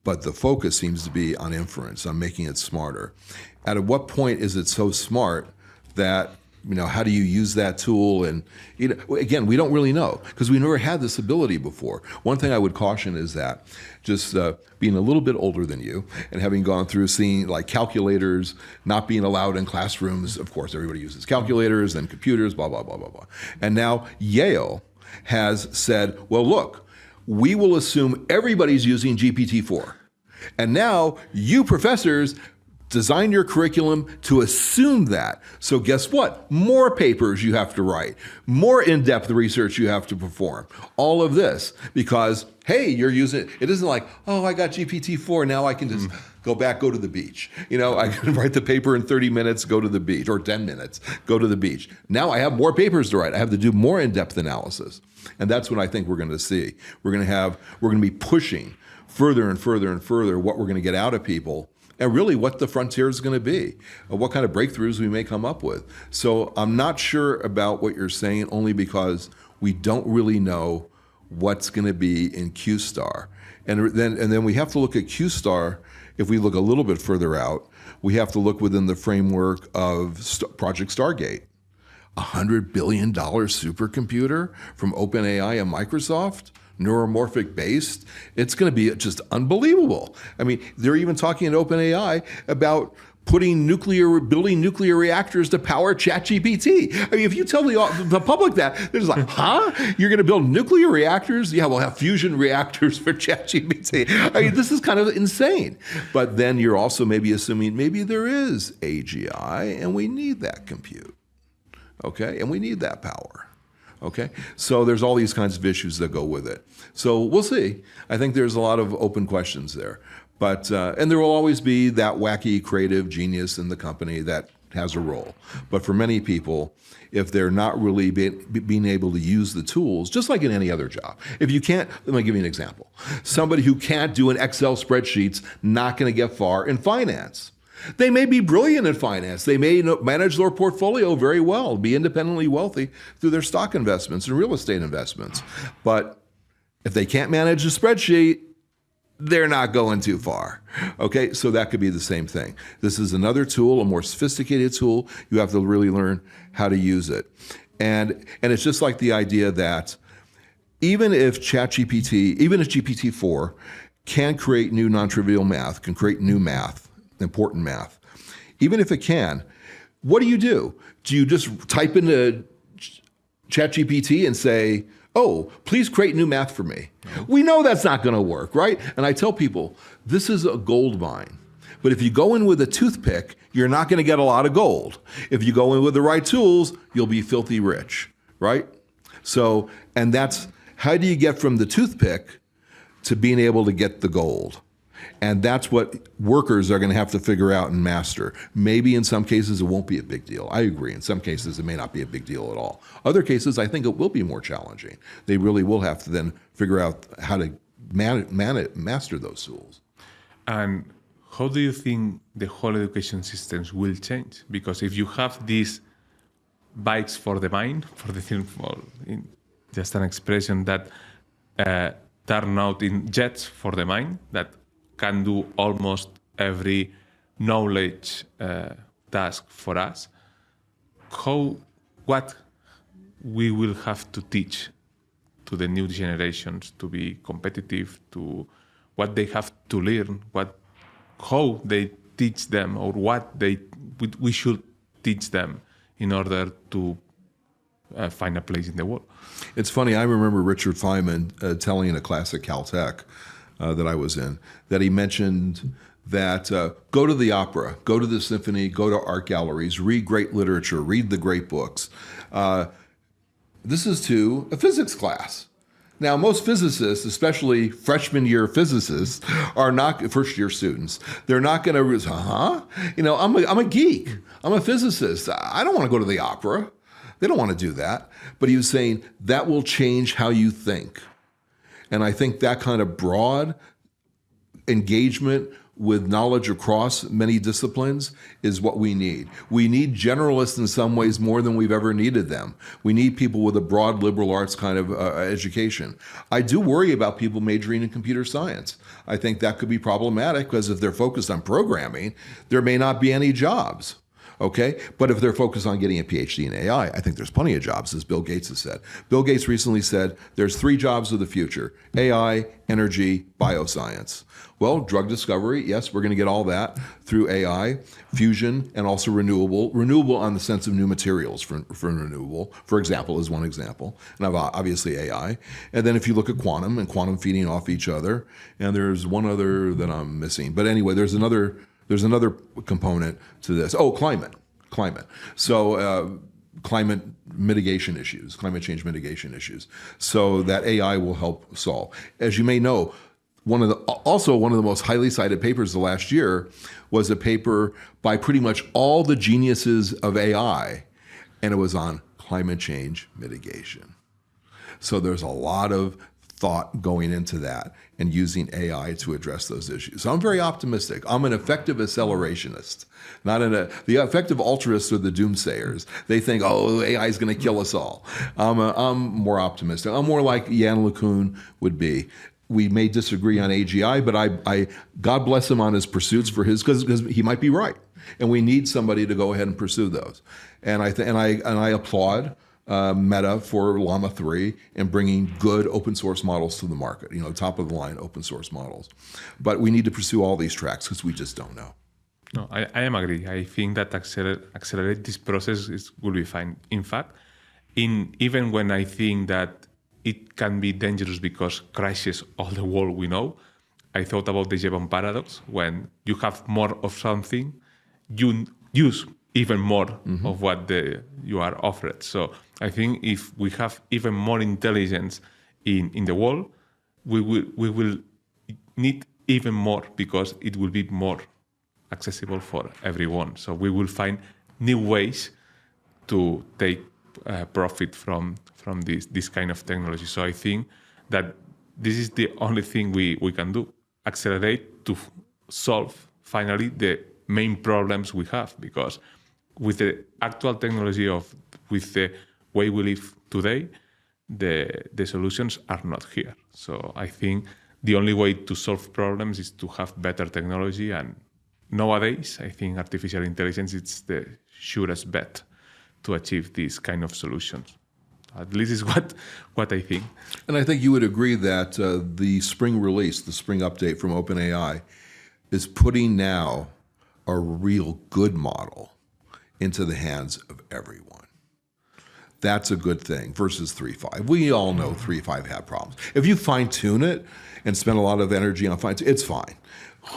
But the focus seems to be on inference, on making it smarter. At what point is it so smart that, how do you use that tool? And again, we don't really know, because we never had this ability before. One thing I would caution is that just being a little bit older than you and having gone through seeing like calculators not being allowed in classrooms. Of course, everybody uses calculators and computers, blah, blah, blah, blah, blah. And now Yale has said, well, look, we will assume everybody's using GPT-4. And now you professors design your curriculum to assume that. So guess what? More papers you have to write, more in-depth research you have to perform. All of this because, hey, you're using it isn't like, oh, I got GPT-4, now I can just go to the beach. I can write the paper in 30 minutes, go to the beach, or 10 minutes, go to the beach. Now I have more papers to write. I have to do more in-depth analysis. And that's what I think we're going to see. We're going to be pushing further and further and further what we're going to get out of people, and really what the frontier is going to be, what kind of breakthroughs we may come up with. So I'm not sure about what you're saying, only because we don't really know what's going to be in QStar. And then we have to look at QStar, if we look a little bit further out, we have to look within the framework of Project Stargate. $100 billion supercomputer from OpenAI and Microsoft, neuromorphic based. It's going to be just unbelievable. I mean, they're even talking in OpenAI about building nuclear reactors to power ChatGPT. I mean, if you tell the public that, they're just like, huh? You're going to build nuclear reactors? Yeah, we'll have fusion reactors for ChatGPT. I mean, this is kind of insane. But then you're also maybe assuming maybe there is AGI and we need that compute. Okay, and we need that power. Okay, so there's all these kinds of issues that go with it. So we'll see. I think there's a lot of open questions there. But and there will always be that wacky creative genius in the company that has a role. But for many people, if they're not really being able to use the tools, just like in any other job, if you can't, let me give you an example. Somebody who can't do an Excel spreadsheet's not going to get far in finance. They may be brilliant in finance. They may manage their portfolio very well, be independently wealthy through their stock investments and real estate investments. But if they can't manage a spreadsheet, they're not going too far. Okay, so that could be the same thing. This is another tool, a more sophisticated tool. You have to really learn how to use it. And it's just like the idea that even if GPT-4 can create new non-trivial math, can create new math, important math, even if it can, what do? Do you just type into ChatGPT and say, oh, please create new math for me? No. We know that's not going to work, right? And I tell people, this is a gold mine. But if you go in with a toothpick, you're not going to get a lot of gold. If you go in with the right tools, you'll be filthy rich, right? So, and that's, how do you get from the toothpick to being able to get the gold? And that's what workers are going to have to figure out and master. Maybe in some cases it won't be a big deal. I agree. In some cases it may not be a big deal at all. Other cases I think it will be more challenging. They really will have to then figure out how to master those tools. And how do you think the whole education systems will change? Because if you have these bikes for the mind, just an expression that turn out in jets for the mind, that can do almost every knowledge task for us, what we will have to teach to the new generations to be competitive, to what they have to learn, how they teach them, or we should teach them in order to find a place in the world. It's funny, I remember Richard Feynman telling in a class at Caltech that I was in, that he mentioned that go to the opera, go to the symphony, go to art galleries, read great literature, read the great books. This is to a physics class. Now, most physicists, especially freshman year physicists, are not first year students. They're not going to, I'm a geek. I'm a physicist. I don't want to go to the opera. They don't want to do that. But he was saying that will change how you think. And I think that kind of broad engagement with knowledge across many disciplines is what we need. We need generalists in some ways more than we've ever needed them. We need people with a broad liberal arts kind of education. I do worry about people majoring in computer science. I think that could be problematic because if they're focused on programming, there may not be any jobs. Okay, but if they're focused on getting a PhD in AI, I think there's plenty of jobs, as Bill Gates has said. Bill Gates recently said there's 3 jobs of the future: AI, energy, bioscience. Well, drug discovery, yes, we're going to get all that through AI, fusion, and also renewable. Renewable on the sense of new materials for renewable, for example, is one example. And obviously AI. And then if you look at quantum and quantum feeding off each other, and there's one other that I'm missing. But anyway, there's another component to this. Oh, climate. So climate mitigation issues, climate change mitigation issues. So that AI will help solve. As you may know, one of the most highly cited papers the last year was a paper by pretty much all the geniuses of AI, and it was on climate change mitigation. So there's a lot of thought going into that and using AI to address those issues. So I'm very optimistic. I'm an effective accelerationist, the effective altruists are the doomsayers. They think, AI is going to kill us all. I'm more optimistic. I'm more like Jan LeCun would be. We may disagree on AGI, but I God bless him on his pursuits for his, because he might be right, and we need somebody to go ahead and pursue those. And I applaud Meta for Llama 3 and bringing good open source models to the market, top of the line open source models. But we need to pursue all these tracks because we just don't know. No, I am agree. I think that accelerate this process will be fine. In fact, even when I think that it can be dangerous because crashes all the world we know, I thought about the Jevon paradox. When you have more of something, you use even more of what you are offered. So I think if we have even more intelligence in the world, we will need even more because it will be more accessible for everyone. So we will find new ways to take profit from this kind of technology. So I think that this is the only thing we can do: accelerate to solve finally the main problems we have, because with the actual technology with the way we live today, the solutions are not here. So I think the only way to solve problems is to have better technology, and nowadays I think artificial intelligence is the surest bet to achieve these kind of solutions. At least is what I think. And I think you would agree that the spring release, the spring update from OpenAI, is putting now a real good model into the hands of everyone. That's a good thing versus 3.5. We all know 3.5 had problems. If you fine-tune it and spend a lot of energy on fine-tune, it's fine.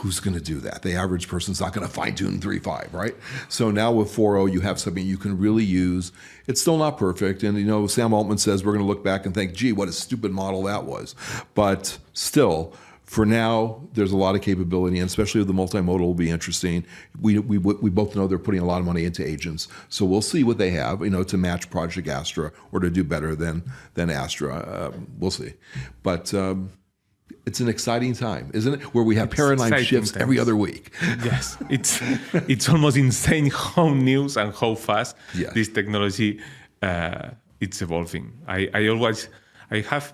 Who's going to do that? The average person's not going to fine-tune 3.5, right? So now with 4.0, you have something you can really use. It's still not perfect. And, Sam Altman says we're going to look back and think, gee, what a stupid model that was. But still, for now, there's a lot of capability, and especially with the multimodal will be interesting. We both know they're putting a lot of money into agents. So we'll see what they have, to match Project Astra or to do better than Astra. We'll see. But it's an exciting time, isn't it? Where we have paradigm shifts every other week. Yes, it's almost insane how news and how fast this technology it's evolving. I have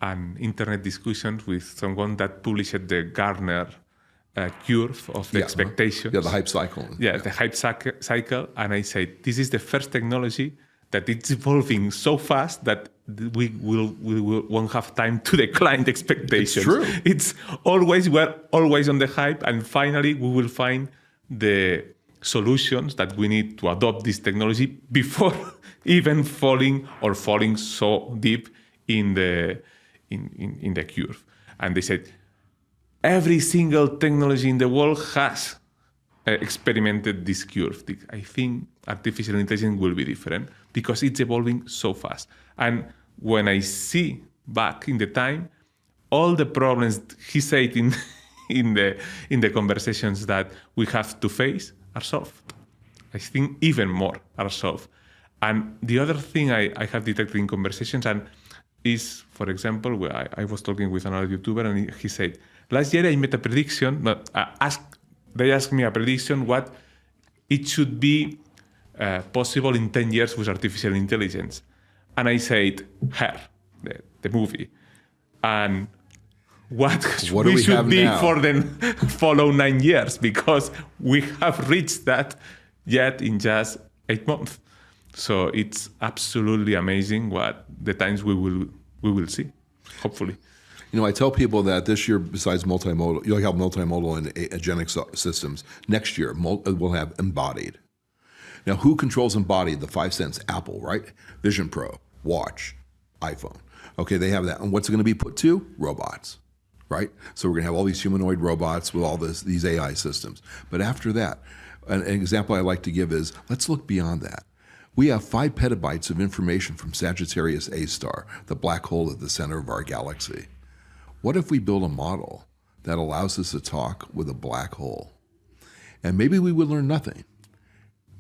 an internet discussion with someone that published the Gartner curve of the expectations. Yeah, the hype cycle. The hype cycle. And I say, this is the first technology that it's evolving so fast that won't have time to decline the expectations. It's true. It's always, we're always on the hype, and finally we will find the solutions that we need to adopt this technology before even falling so deep in the curve. And they said, every single technology in the world has experimented this curve. I think artificial intelligence will be different because it's evolving so fast. And when I see back in the time, all the problems he said in the conversations that we have to face are solved. I think even more are solved. And the other thing I have detected in conversations and is, for example, where I was talking with another YouTuber and he said, last year I made a prediction, they asked me a prediction what it should be possible in 10 years with artificial intelligence. And I said, Her, the movie. And what we should be now for the follow 9 years, because we have reached that yet in just 8 months. So it's absolutely amazing what the times we will see, hopefully. You know, I tell people that this year, besides multimodal, you'll have multimodal and agentic systems. Next year, we'll have embodied. Now, who controls embodied? The 5 cents, Apple, right? Vision Pro, watch, iPhone. Okay, they have that. And what's it going to be put to? Robots, right? So we're going to have all these humanoid robots with all these AI systems. But after that, an example I like to give is, let's look beyond that. We have 5 petabytes of information from Sagittarius A star, the black hole at the center of our galaxy. What if we build a model that allows us to talk with a black hole? And maybe we would learn nothing.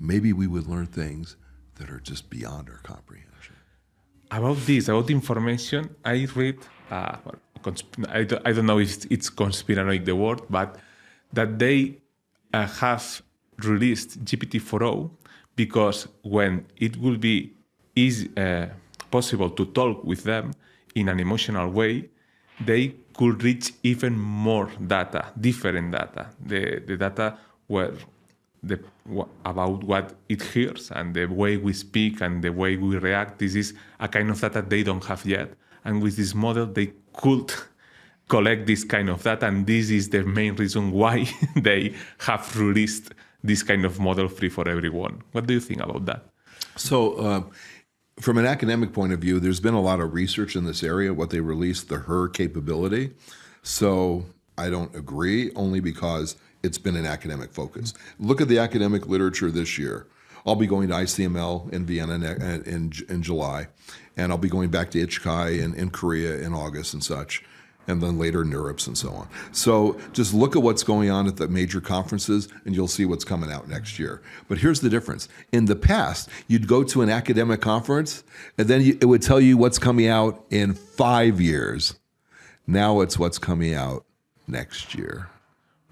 Maybe we would learn things that are just beyond our comprehension. About information, I read, I don't know if it's conspiranoic the word, but that they have released GPT-4o because when it will be possible to talk with them in an emotional way, they could reach even more data, different data, the data about what it hears and the way we speak and the way we react. This is a kind of data they don't have yet. And with this model, they could collect this kind of data. And this is the main reason why they have released this kind of model free for everyone. What do you think about that? So from an academic point of view, there's been a lot of research in this area, what they released, the HER capability. So I don't agree, only because it's been an academic focus. Look at the academic literature this year. I'll be going to ICML in Vienna in July, and I'll be going back to ICHKAI in Korea in August and such, and then later NeurIPS and so on. So just look at what's going on at the major conferences, and you'll see what's coming out next year. But here's the difference. In the past, you'd go to an academic conference, and then it would tell you what's coming out in 5 years. Now it's what's coming out next year.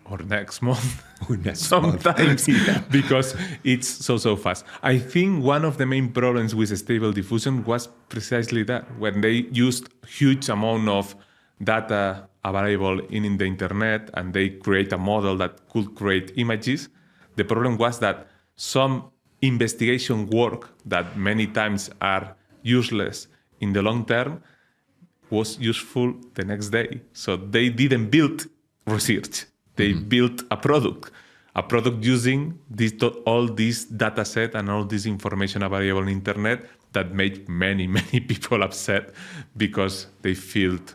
Or next month. Or next sometimes, month. because it's so fast. I think one of the main problems with Stable Diffusion was precisely that, when they used huge amount of data available in the internet and they create a model that could create images. The problem was that some investigation work that many times are useless in the long term was useful the next day. So they didn't build research. They built a product using all this data set and all this information available on the internet that made many people upset because they felt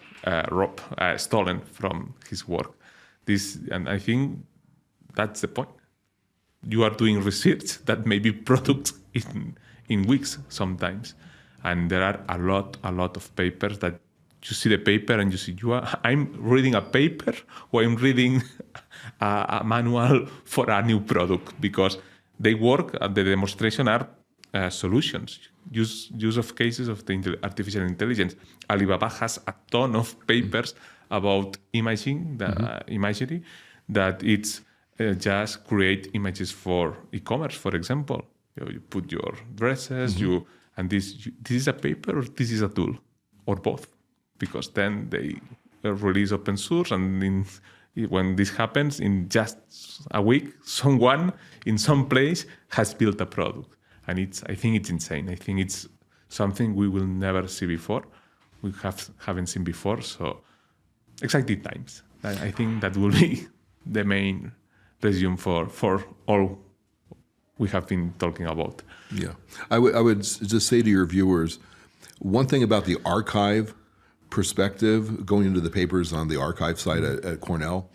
stolen from his work. And I think that's the point. You are doing research that may be products in weeks sometimes. And there are a lot of papers that you see the paper and you see, I'm reading a paper or I'm reading a manual for a new product, because they work at the demonstration are solutions, use of cases of the artificial intelligence. Alibaba has a ton of papers about imagery, that it's just create images for e-commerce, for example. You put your dresses, and this is a paper or this is a tool, or both. Because then they release open source, and when this happens, in just a week, someone in some place has built a product. And I think it's insane. I think it's something we will never see before, haven't seen before. So exciting times. I think that will be the main resume for all we have been talking about. Yeah, I would just say to your viewers, one thing about the archive perspective, going into the papers on the archive site at Cornell,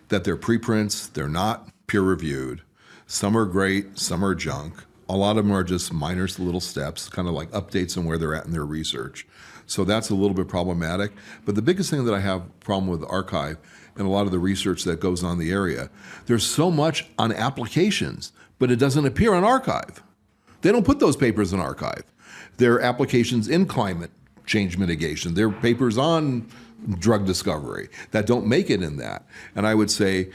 that they're preprints, they're not peer-reviewed. Some are great, some are junk. A lot of them are just minor little steps, kind of like updates on where they're at in their research. So that's a little bit problematic. But the biggest thing that I have a problem with the archive and a lot of the research that goes on in the area, there's so much on applications, but it doesn't appear on archive. They don't put those papers in archive. They're applications in climate change mitigation. They're papers on drug discovery that don't make it in that. And I would say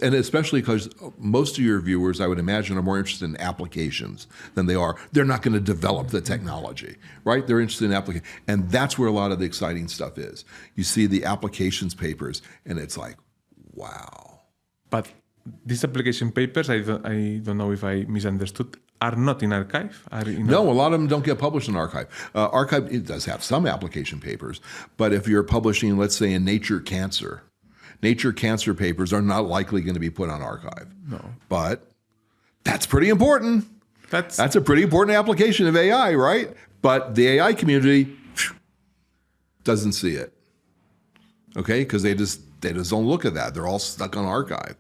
and especially because most of your viewers, I would imagine, are more interested in applications than they're not going to develop the technology, right? They're interested in applications. And that's where a lot of the exciting stuff is. You see the applications papers and it's like, wow. But these application papers, I don't know if I misunderstood, are not in archive? No, a lot of them don't get published in archive. Archive, it does have some application papers, but if you're publishing, let's say, in Nature Cancer papers are not likely going to be put on archive. No. But that's pretty important. That's a pretty important application of AI, right? But the AI community doesn't see it. Okay? Because they just don't look at that. They're all stuck on archive.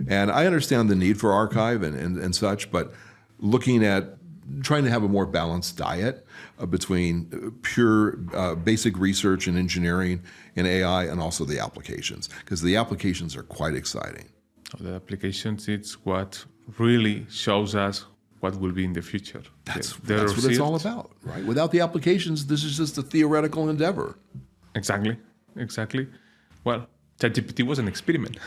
And I understand the need for archive and such, but looking at trying to have a more balanced diet between pure basic research and engineering and AI and also the applications, because the applications are quite exciting. The applications, it's what really shows us what will be in the future. That's what it's all about, right? Without the applications, this is just a theoretical endeavor. Exactly. Well, ChatGPT was an experiment.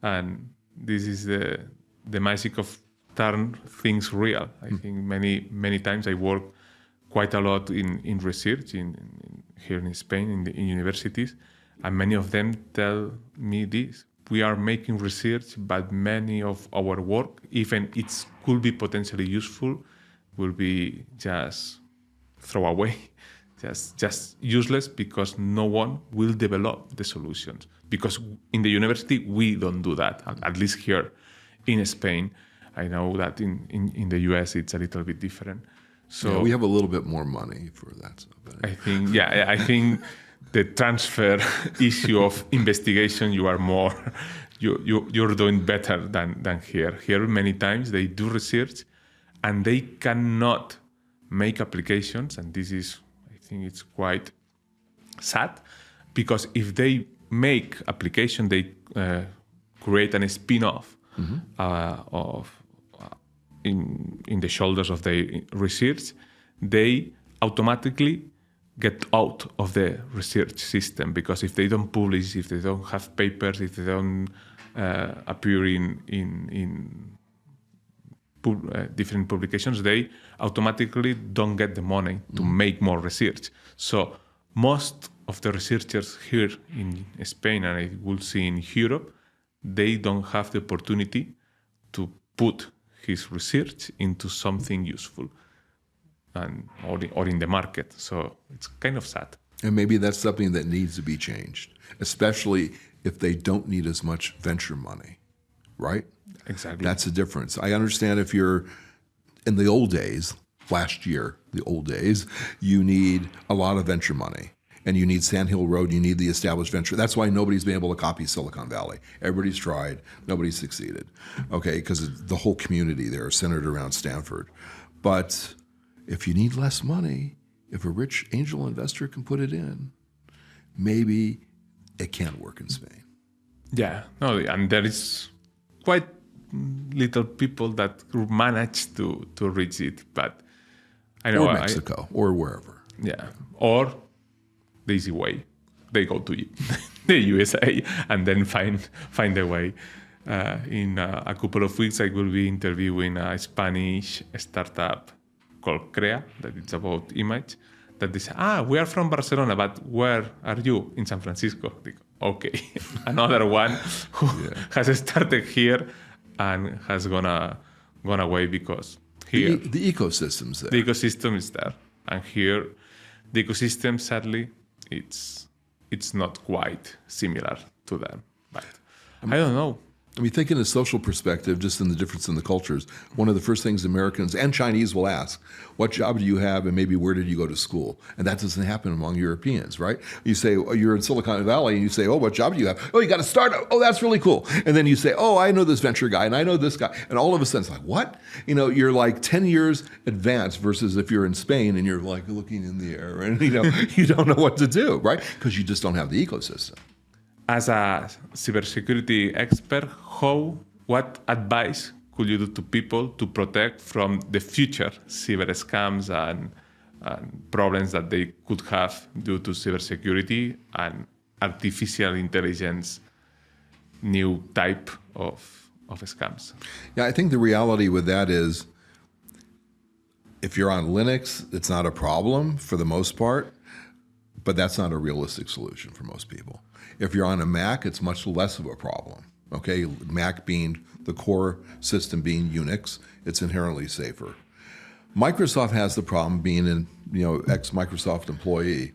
And this is the magic of turn things real. I think many times I work quite a lot in research here in Spain in universities, and many of them tell me this: we are making research, but many of our work, even it could be potentially useful, will be just throw away, just useless, because no one will develop the solutions. Because in the university we don't do that, at least here in Spain. I know that in the US it's a little bit different. So yeah, we have a little bit more money for that stuff. I think the transfer issue of investigation, you're doing better than here. Here many times they do research and they cannot make applications, and this is, I think it's quite sad, because if they make application, they create a spin-off in the shoulders of the research, they automatically get out of the research system, because if they don't publish, if they don't have papers, if they don't appear in different publications, they automatically don't get the money to make more research. So most of the researchers here in Spain, and I will see in Europe, they don't have the opportunity to put his research into something useful or in the market. So it's kind of sad. And maybe that's something that needs to be changed, especially if they don't need as much venture money, right? Exactly. That's the difference. I understand if you're in the old days, last year, the old days, you need a lot of venture money. And you need Sand Hill Road, you need the established venture. That's why nobody's been able to copy Silicon Valley. Everybody's tried, nobody's succeeded, okay? Because the whole community there is centered around Stanford. But if you need less money, if a rich angel investor can put it in, maybe it can't work in Spain. Yeah, no, and there is quite little people that manage to reach it, but I know. Or Mexico, or wherever. Yeah, or the easy way. They go to the USA and then find a way. In a couple of weeks, I will be interviewing a Spanish startup called Crea, that it's about image, that they say, we are from Barcelona, but where are you? In San Francisco. They go, okay. Another one who has started here and has gone away because here. The ecosystem's there. The ecosystem is there. And here, the ecosystem, sadly, it's not quite similar to them. But I don't know. I mean, think in a social perspective, just in the difference in the cultures, one of the first things Americans and Chinese will ask, what job do you have and maybe where did you go to school? And that doesn't happen among Europeans, right? You say, oh, you're in Silicon Valley, and you say, oh, what job do you have? Oh, you got a startup. Oh, that's really cool. And then you say, oh, I know this venture guy and I know this guy. And all of a sudden it's like, what? You know, you're like 10 years advanced versus if you're in Spain and you're like looking in the air and, you know, you don't know what to do, right? Because you just don't have the ecosystem. As a cybersecurity expert, what advice could you do to people to protect from the future cyber scams and problems that they could have due to cybersecurity and artificial intelligence, new type of scams? Yeah, I think the reality with that is if you're on Linux, it's not a problem for the most part, but that's not a realistic solution for most people. If you're on a Mac, it's much less of a problem. Okay, Mac being the core system being Unix, it's inherently safer. Microsoft has the problem being an ex-Microsoft employee.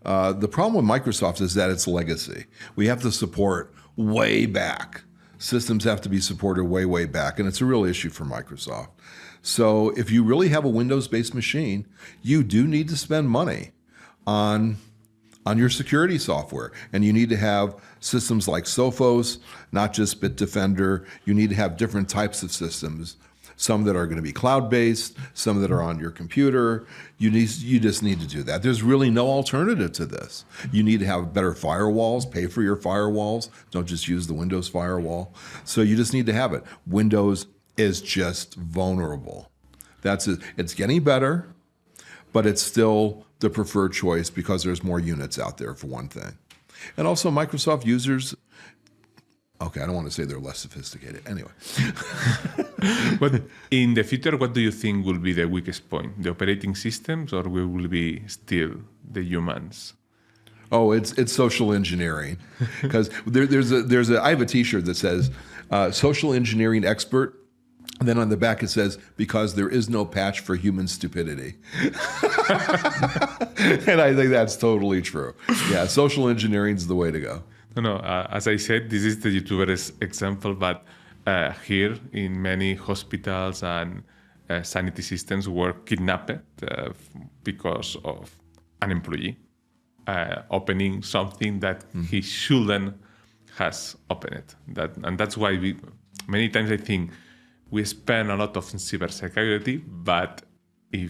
The problem with Microsoft is that it's legacy. We have to support way back. Systems have to be supported way, way back, and it's a real issue for Microsoft. So if you really have a Windows-based machine, you do need to spend money on your security software. And you need to have systems like Sophos, not just Bitdefender. You need to have different types of systems, some that are going to be cloud-based, some that are on your computer. You just need to do that. There's really no alternative to this. You need to have better firewalls, pay for your firewalls. Don't just use the Windows firewall. So you just need to have it. Windows is just vulnerable. That's it. It's getting better, but it's still the preferred choice because there's more units out there, for one thing. And also Microsoft users, okay, I don't want to say they're less sophisticated. Anyway. But in the future, what do you think will be the weakest point? The operating systems, or will be still the humans? Oh, it's social engineering. Because I have a T-shirt that says, social engineering expert. And then on the back it says, because there is no patch for human stupidity. And I think that's totally true. Yeah, social engineering is the way to go. No, as I said, this is the YouTuber's example, but here in many hospitals and sanitary systems were kidnapped because of an employee opening something that he shouldn't has opened it. And that's why many times I think we spend a lot of cybersecurity, but you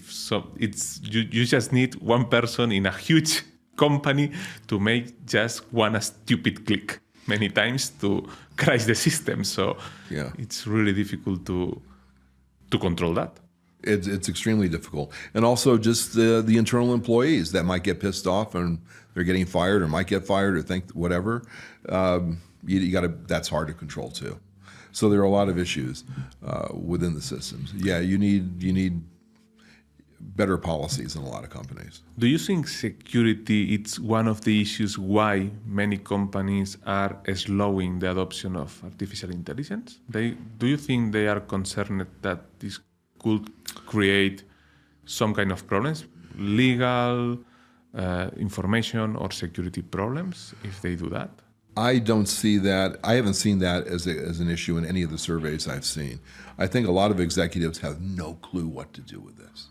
just need one person in a huge company to make just one stupid click many times to crash the system. So yeah, it's really difficult to control that. It's extremely difficult. And also just the internal employees that might get pissed off and they're getting fired or might get fired or think whatever. That's hard to control too. So there are a lot of issues within the systems. Yeah, you need better policies in a lot of companies. Do you think security is one of the issues why many companies are slowing the adoption of artificial intelligence? Do you think they are concerned that this could create some kind of problems, legal, information or security problems if they do that? I don't see that. I haven't seen that as an issue in any of the surveys I've seen. I think a lot of executives have no clue what to do with this.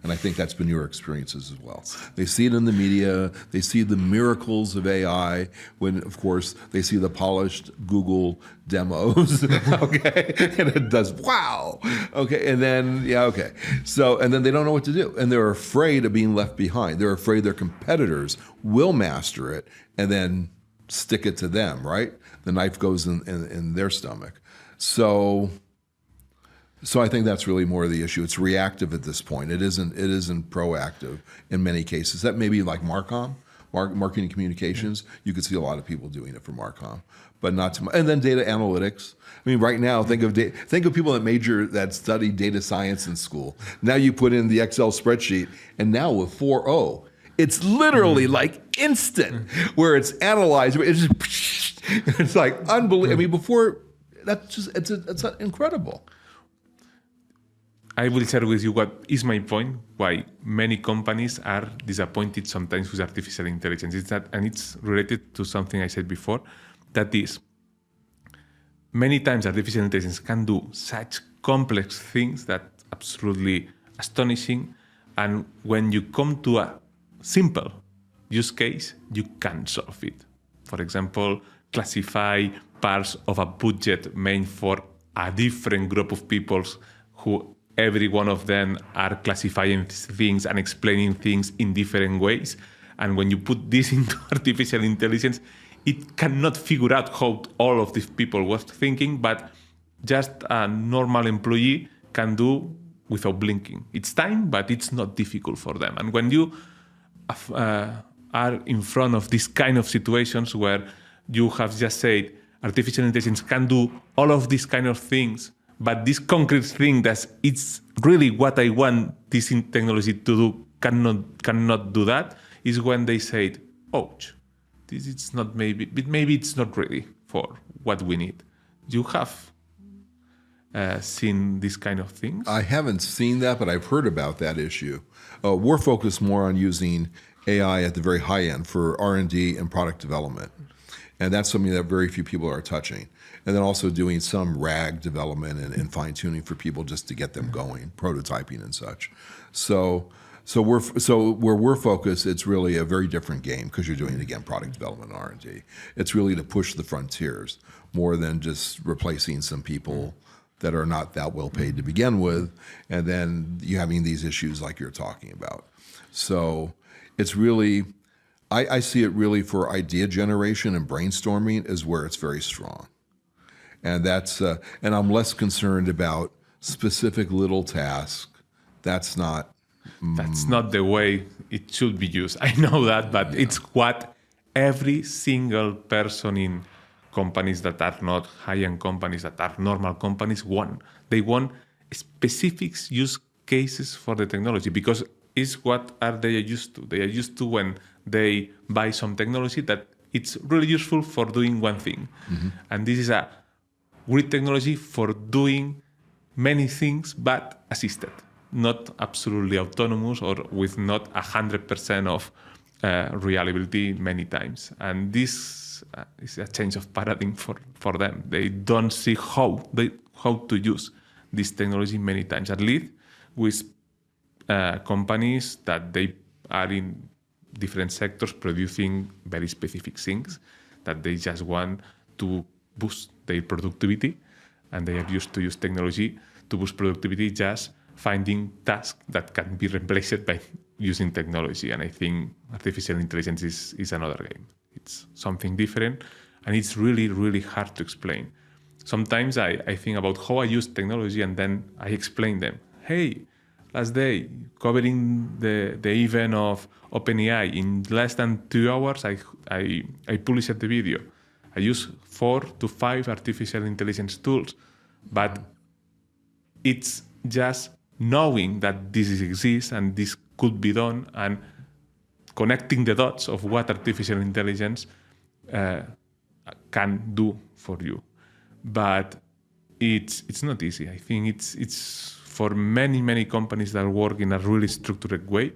And I think that's been your experiences as well. They see it in the media. They see the miracles of AI when, of course, they see the polished Google demos, okay? And it does, wow, okay? And then, yeah, okay. So, and then they don't know what to do. And they're afraid of being left behind. They're afraid their competitors will master it and then stick it to them, right? The knife goes in their stomach. So I think that's really more of the issue. It's reactive at this point. It isn't proactive in many cases. That may be like Marcom, marketing communications. You could see a lot of people doing it for Marcom, but not too much. And then data analytics. I mean, right now, think of people that study data science in school. Now you put in the Excel spreadsheet, and now with 4.0, it's literally like instant, where it's analyzed. It's like unbelievable. I mean, before, it's incredible. I will share with you what is my point, why many companies are disappointed sometimes with artificial intelligence. And it's related to something I said before, that is, many times artificial intelligence can do such complex things that absolutely astonishing. And when you come to a simple use case, you can solve it. For example, classify parts of a budget meant for a different group of people who every one of them are classifying things and explaining things in different ways. And when you put this into artificial intelligence, it cannot figure out how all of these people was thinking, but just a normal employee can do without blinking. It's time, but it's not difficult for them. And when you are in front of this kind of situations where you have just said artificial intelligence can do all of these kind of things, but this concrete thing that it's really what I want this technology to do cannot do that, is when they said, ouch, this is not maybe it's not ready for what we need. You have seen this kind of things? I haven't seen that, but I've heard about that issue. We're focused more on using AI at the very high end for R&D and product development. And that's something that very few people are touching. And then also doing some RAG development and fine-tuning for people just to get them going, prototyping and such. So where we're focused, it's really a very different game because you're doing, again, product development and R&D. It's really to push the frontiers more than just replacing some people that are not that well paid to begin with, and then you having these issues like you're talking about. So it's really, I see it really for idea generation and brainstorming is where it's very strong. And that's, and I'm less concerned about specific little tasks. That's not the way it should be used. I know that, but it's what every single person in companies that are not high-end companies, that are normal companies, want. They want specific use cases for the technology because it's what are they used to. They are used to when they buy some technology that it's really useful for doing one thing. Mm-hmm. And this is a great technology for doing many things, but assisted, not absolutely autonomous or with not 100% of reliability many times. And this is a change of paradigm for them. They don't see how to use this technology many times, at least with companies that they are in different sectors producing very specific things that they just want to boost their productivity, and they are used to use technology to boost productivity, just finding tasks that can be replaced by using technology. And I think artificial intelligence is another game. It's something different, and it's really, really hard to explain. Sometimes I think about how I use technology, and then I explain them. Hey, last day, covering the event of OpenAI, in less than 2 hours, I published the video. I use 4 to 5 artificial intelligence tools, but it's just knowing that this exists and this could be done, and connecting the dots of what artificial intelligence can do for you. But it's not easy. I think it's for many companies that work in a really structured way,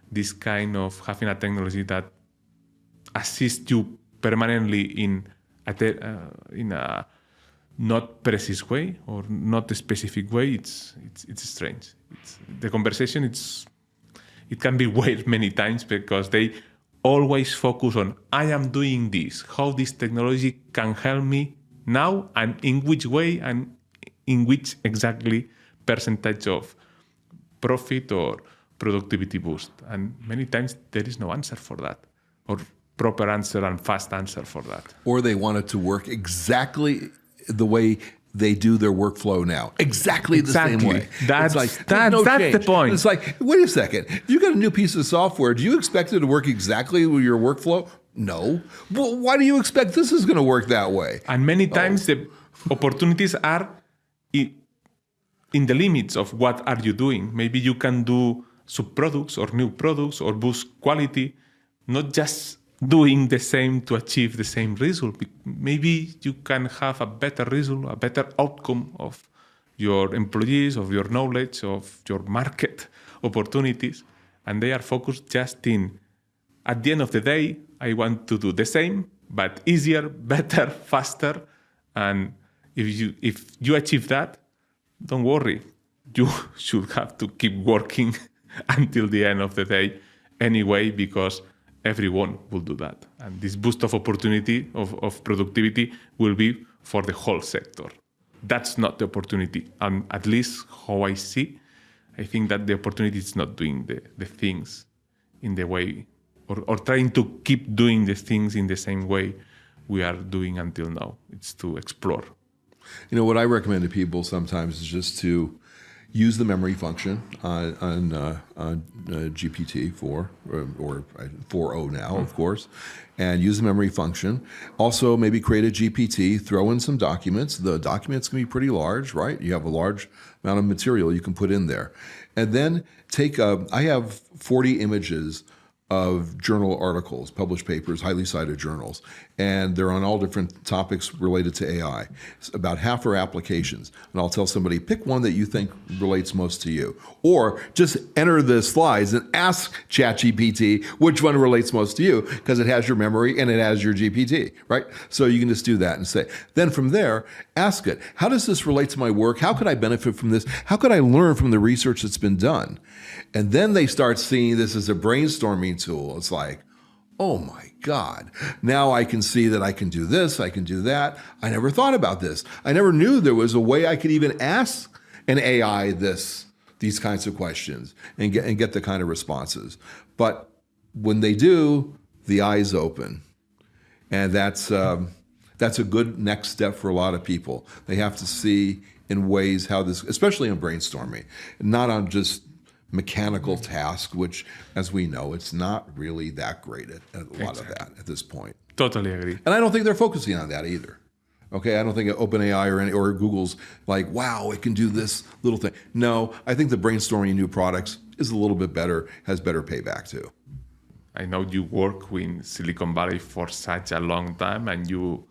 this kind of having a technology that assists you permanently in a not precise way or not a specific way. It's strange. The conversation it can be weird many times because they always focus on, I am doing this, how this technology can help me now, and in which way, and in which exactly percentage of profit or productivity boost. And many times there is no answer for that, or proper answer and fast answer for that. Or they want it to work exactly the way they do their workflow now. Exactly the same way. That's the point. It's like, wait a second. If you got a new piece of software, do you expect it to work exactly with your workflow? No. Well, why do you expect this is going to work that way? And many times the opportunities are in the limits of what are you doing. Maybe you can do subproducts or new products or boost quality, not just doing the same to achieve the same result. Maybe you can have a better result, a better outcome of your employees, of your knowledge, of your market opportunities, and they are focused just in, at the end of the day, I want to do the same, but easier, better, faster. And if you achieve that, don't worry. You should have to keep working until the end of the day anyway, because everyone will do that. And this boost of opportunity, of productivity, will be for the whole sector. That's not the opportunity. At least how I see, I think that the opportunity is not doing the things in the way, or trying to keep doing the things in the same way we are doing until now. It's to explore. You know, what I recommend to people sometimes is just to use the memory function on GPT-4, or 4.0 now, of course, and use the memory function. Also, maybe create a GPT, throw in some documents. The documents can be pretty large, right? You have a large amount of material you can put in there. And then I have 40 images of journal articles, published papers, highly cited journals, and they're on all different topics related to AI. About half are applications, and I'll tell somebody, pick one that you think relates most to you, or just enter the slides and ask ChatGPT which one relates most to you, because it has your memory and it has your GPT, right? So you can just do that and say, then from there, ask it, how does this relate to my work? How could I benefit from this? How could I learn from the research that's been done? And then they start seeing this as a brainstorming tool. It's like, oh my God, now I can see that I can do this, I can do that. I never thought about this. I never knew there was a way I could even ask an AI these kinds of questions and get the kind of responses. But when they do, the eyes open. And that's a good next step for a lot of people. They have to see in ways how this, especially in brainstorming, not on just mechanical task, which, as we know, it's not really that great at a lot of that at this point. Totally agree. And I don't think they're focusing on that either. Okay, I don't think OpenAI or Google's like, wow, it can do this little thing. No, I think the brainstorming new products is a little bit better, has better payback too. I know you work in Silicon Valley for such a long time, and you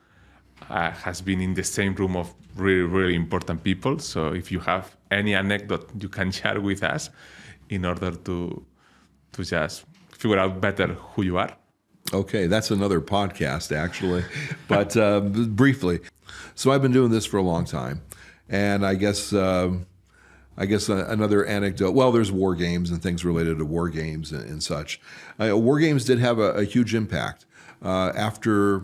has been in the same room of really, really important people. So if you have any anecdote you can share with us in order to just figure out better who you are. Okay, that's another podcast, actually. But briefly, so I've been doing this for a long time, and I guess another anecdote. Well, there's WarGames and things related to WarGames and such. WarGames did have a huge impact. After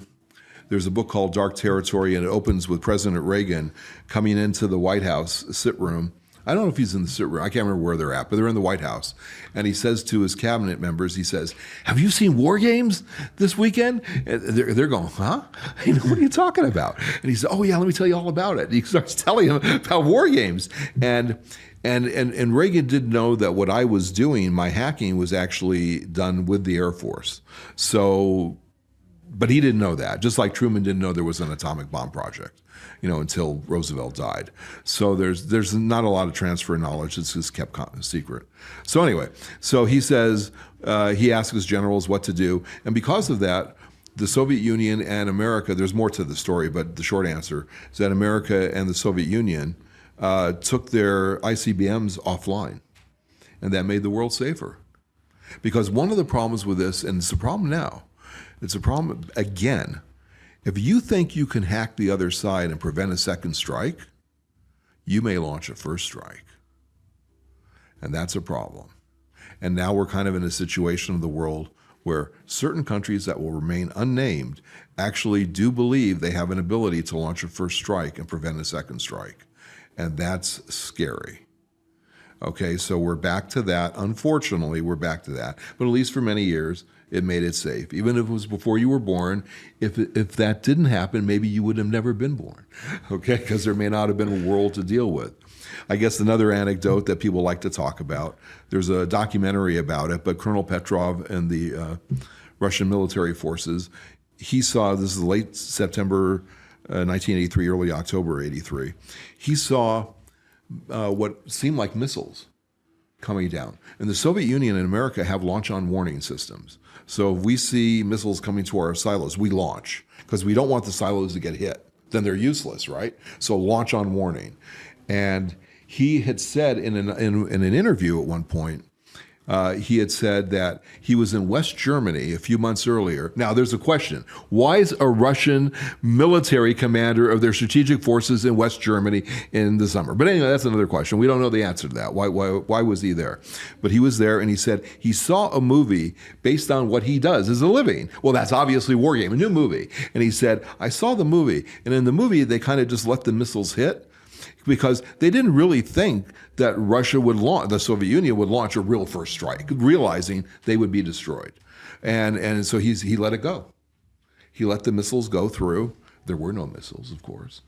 there's a book called Dark Territory, and it opens with President Reagan coming into the White House sit room. I don't know if he's in the sit room. I can't remember where they're at, but they're in the White House. And he says to his cabinet members, he says, have you seen WarGames this weekend? And they're going, huh? You know, what are you talking about? And he says, oh yeah, let me tell you all about it. And he starts telling him about WarGames. And Reagan didn't know that what I was doing, my hacking, was actually done with the Air Force. So, but he didn't know that, just like Truman didn't know there was an atomic bomb project, you know, until Roosevelt died. So there's not a lot of transfer of knowledge. It's just kept secret. So anyway, so he says, he asks his generals what to do. And because of that, the Soviet Union and America, there's more to the story, but the short answer is that America and the Soviet Union took their ICBMs offline. And that made the world safer. Because one of the problems with this, and it's a problem now, it's a problem, again, if you think you can hack the other side and prevent a second strike, you may launch a first strike. And that's a problem. And now we're kind of in a situation of the world where certain countries that will remain unnamed actually do believe they have an ability to launch a first strike and prevent a second strike. And that's scary. Okay, so we're back to that. Unfortunately, we're back to that. But at least for many years, it made it safe. Even if it was before you were born, if that didn't happen, maybe you would have never been born, okay? Because there may not have been a world to deal with. I guess another anecdote that people like to talk about, there's a documentary about it, but Colonel Petrov and the Russian military forces, he saw, this is late September 1983, early October 83, he saw what seemed like missiles coming down. And the Soviet Union and America have launch-on warning systems. So if we see missiles coming to our silos, we launch, because we don't want the silos to get hit. Then they're useless, right? So launch-on warning. And he had said in an interview at one point, he had said that he was in West Germany a few months earlier. Now, there's a question. Why is a Russian military commander of their strategic forces in West Germany in the summer? But anyway, that's another question. We don't know the answer to that. Why was he there? But he was there, and he said he saw a movie based on what he does as a living. Well, that's obviously WarGame, a new movie. And he said, I saw the movie, and in the movie, they kind of just let the missiles hit, because they didn't really think that Russia would launch, the Soviet Union would launch a real first strike, realizing they would be destroyed. And so he let it go. He let the missiles go through. There were no missiles, of course.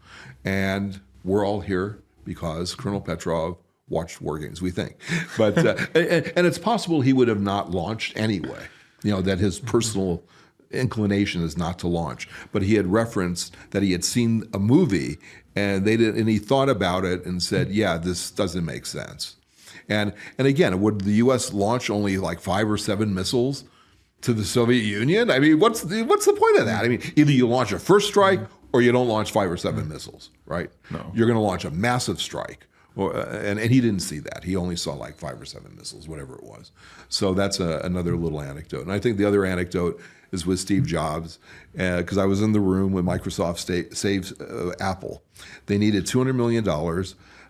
And we're all here because Colonel Petrov watched WarGames, we think. But and it's possible he would have not launched anyway, that his personal inclination is not to launch. But he had referenced that he had seen a movie, and he thought about it and said, yeah, this doesn't make sense. And again, would the U.S. launch only like 5 or 7 missiles to the Soviet Union? I mean, what's the point of that? I mean, either you launch a first strike or you don't launch 5 or 7 missiles, right? No. You're going to launch a massive strike. And he didn't see that. He only saw like 5 or 7 missiles, whatever it was. So that's another little anecdote. And I think the other anecdote is with Steve Jobs, because I was in the room when Microsoft saves Apple. They needed $200 million.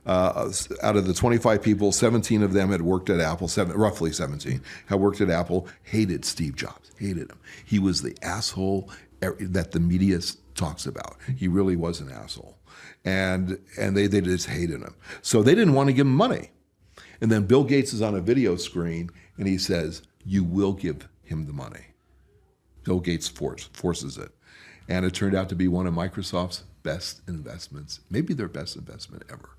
Out of the 25 people, 17 of them had worked at Apple, roughly 17, had worked at Apple, hated Steve Jobs, hated him. He was the asshole that the media talks about. He really was an asshole. And they just hated him. So they didn't want to give him money. And then Bill Gates is on a video screen, and he says, you will give him the money. Bill Gates forces it. And it turned out to be one of Microsoft's best investments, maybe their best investment ever.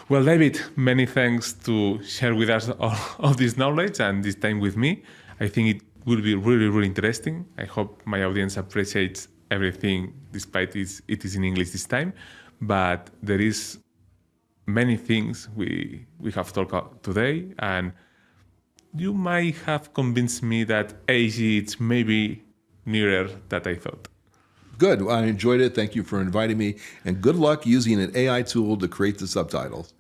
Well, David, many thanks to share with us all of this knowledge and this time with me. I think it will be really, really interesting. I hope my audience appreciates everything, despite it is in English this time. But there is many things we have talked about today, and you might have convinced me that AGI is maybe nearer than I thought. Good. I enjoyed it. Thank you for inviting me. And good luck using an AI tool to create the subtitles.